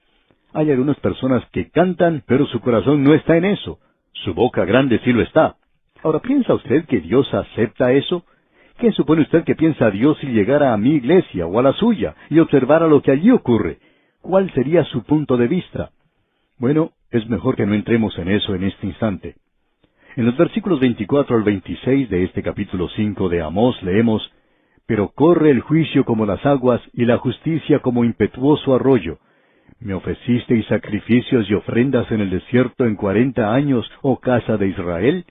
Hay algunas personas que cantan, pero su corazón no está en eso. Su boca grande sí lo está. Ahora, ¿piensa usted que Dios acepta eso? ¿Qué supone usted que piensa Dios si llegara a mi iglesia o a la suya y observara lo que allí ocurre? ¿Cuál sería su punto de vista? Bueno, es mejor que no entremos en eso en este instante. En los versículos 24 al 26 de este capítulo 5 de Amós leemos, pero corre el juicio como las aguas y la justicia como impetuoso arroyo. ¿Me ofrecisteis sacrificios y ofrendas en el desierto en 40 años, oh casa de Israel?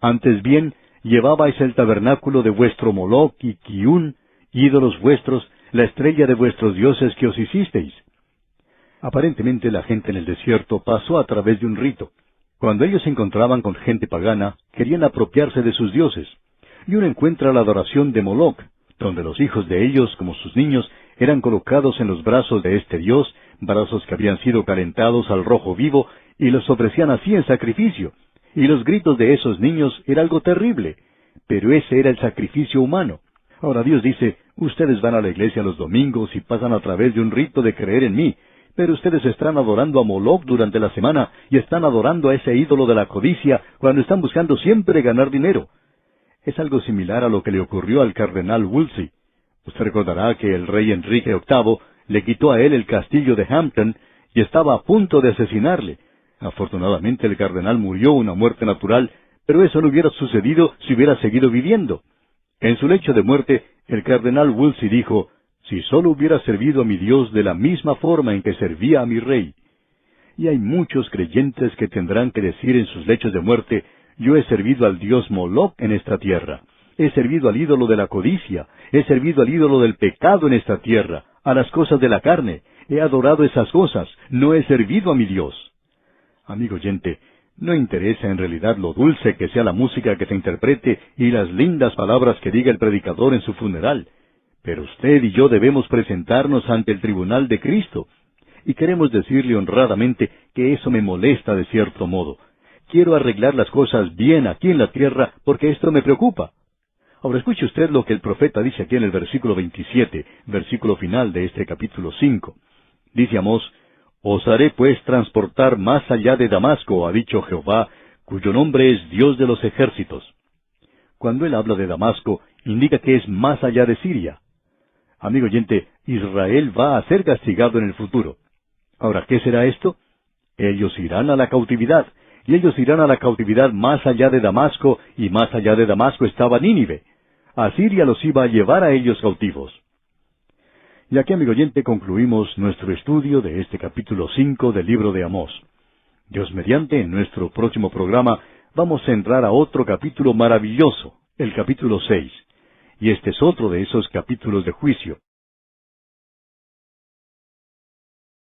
Antes bien, llevabais el tabernáculo de vuestro Moloc y Kiún, ídolos vuestros, la estrella de vuestros dioses que os hicisteis. Aparentemente la gente en el desierto pasó a través de un rito. Cuando ellos se encontraban con gente pagana, querían apropiarse de sus dioses. Y uno encuentra la adoración de Moloc, donde los hijos de ellos, como sus niños, eran colocados en los brazos de este dios, brazos que habían sido calentados al rojo vivo, y los ofrecían así en sacrificio. y los gritos de esos niños era algo terrible, pero ese era el sacrificio humano. Ahora Dios dice, ustedes van a la iglesia los domingos y pasan a través de un rito de creer en mí, pero ustedes están adorando a Moloch durante la semana y están adorando a ese ídolo de la codicia cuando están buscando siempre ganar dinero. Es algo similar a lo que le ocurrió al cardenal Wolsey. Usted recordará que el rey Enrique VIII le quitó a él el castillo de Hampton y estaba a punto de asesinarle. Afortunadamente el cardenal murió una muerte natural, pero eso no hubiera sucedido si hubiera seguido viviendo. En su lecho de muerte, el cardenal Wolsey dijo, «Si solo hubiera servido a mi Dios de la misma forma en que servía a mi rey». Y hay muchos creyentes que tendrán que decir en sus lechos de muerte, «Yo he servido al dios Moloch en esta tierra. He servido al ídolo de la codicia. He servido al ídolo del pecado en esta tierra, a las cosas de la carne. He adorado esas cosas. No he servido a mi Dios». Amigo oyente, no interesa en realidad lo dulce que sea la música que se interprete y las lindas palabras que diga el predicador en su funeral. Pero usted y yo debemos presentarnos ante el tribunal de Cristo. Y queremos decirle honradamente que eso me molesta de cierto modo. Quiero arreglar las cosas bien aquí en la tierra porque esto me preocupa. Ahora escuche usted lo que el profeta dice aquí en el versículo 27, versículo final de este capítulo 5. Dice Amós, «Os haré pues transportar más allá de Damasco, ha dicho Jehová, cuyo nombre es Dios de los ejércitos». Cuando él habla de Damasco, indica que es más allá de Siria. Amigo oyente, Israel va a ser castigado en el futuro. Ahora, ¿qué será esto? Ellos irán a la cautividad, y ellos irán a la cautividad más allá de Damasco, y más allá de Damasco estaba Nínive. Asiria los iba a llevar a ellos cautivos. Y aquí, amigo oyente, concluimos nuestro estudio de este capítulo 5 del libro de Amós. Dios mediante, en nuestro próximo programa, vamos a entrar a otro capítulo maravilloso, el capítulo 6. Y este es otro de esos capítulos de juicio.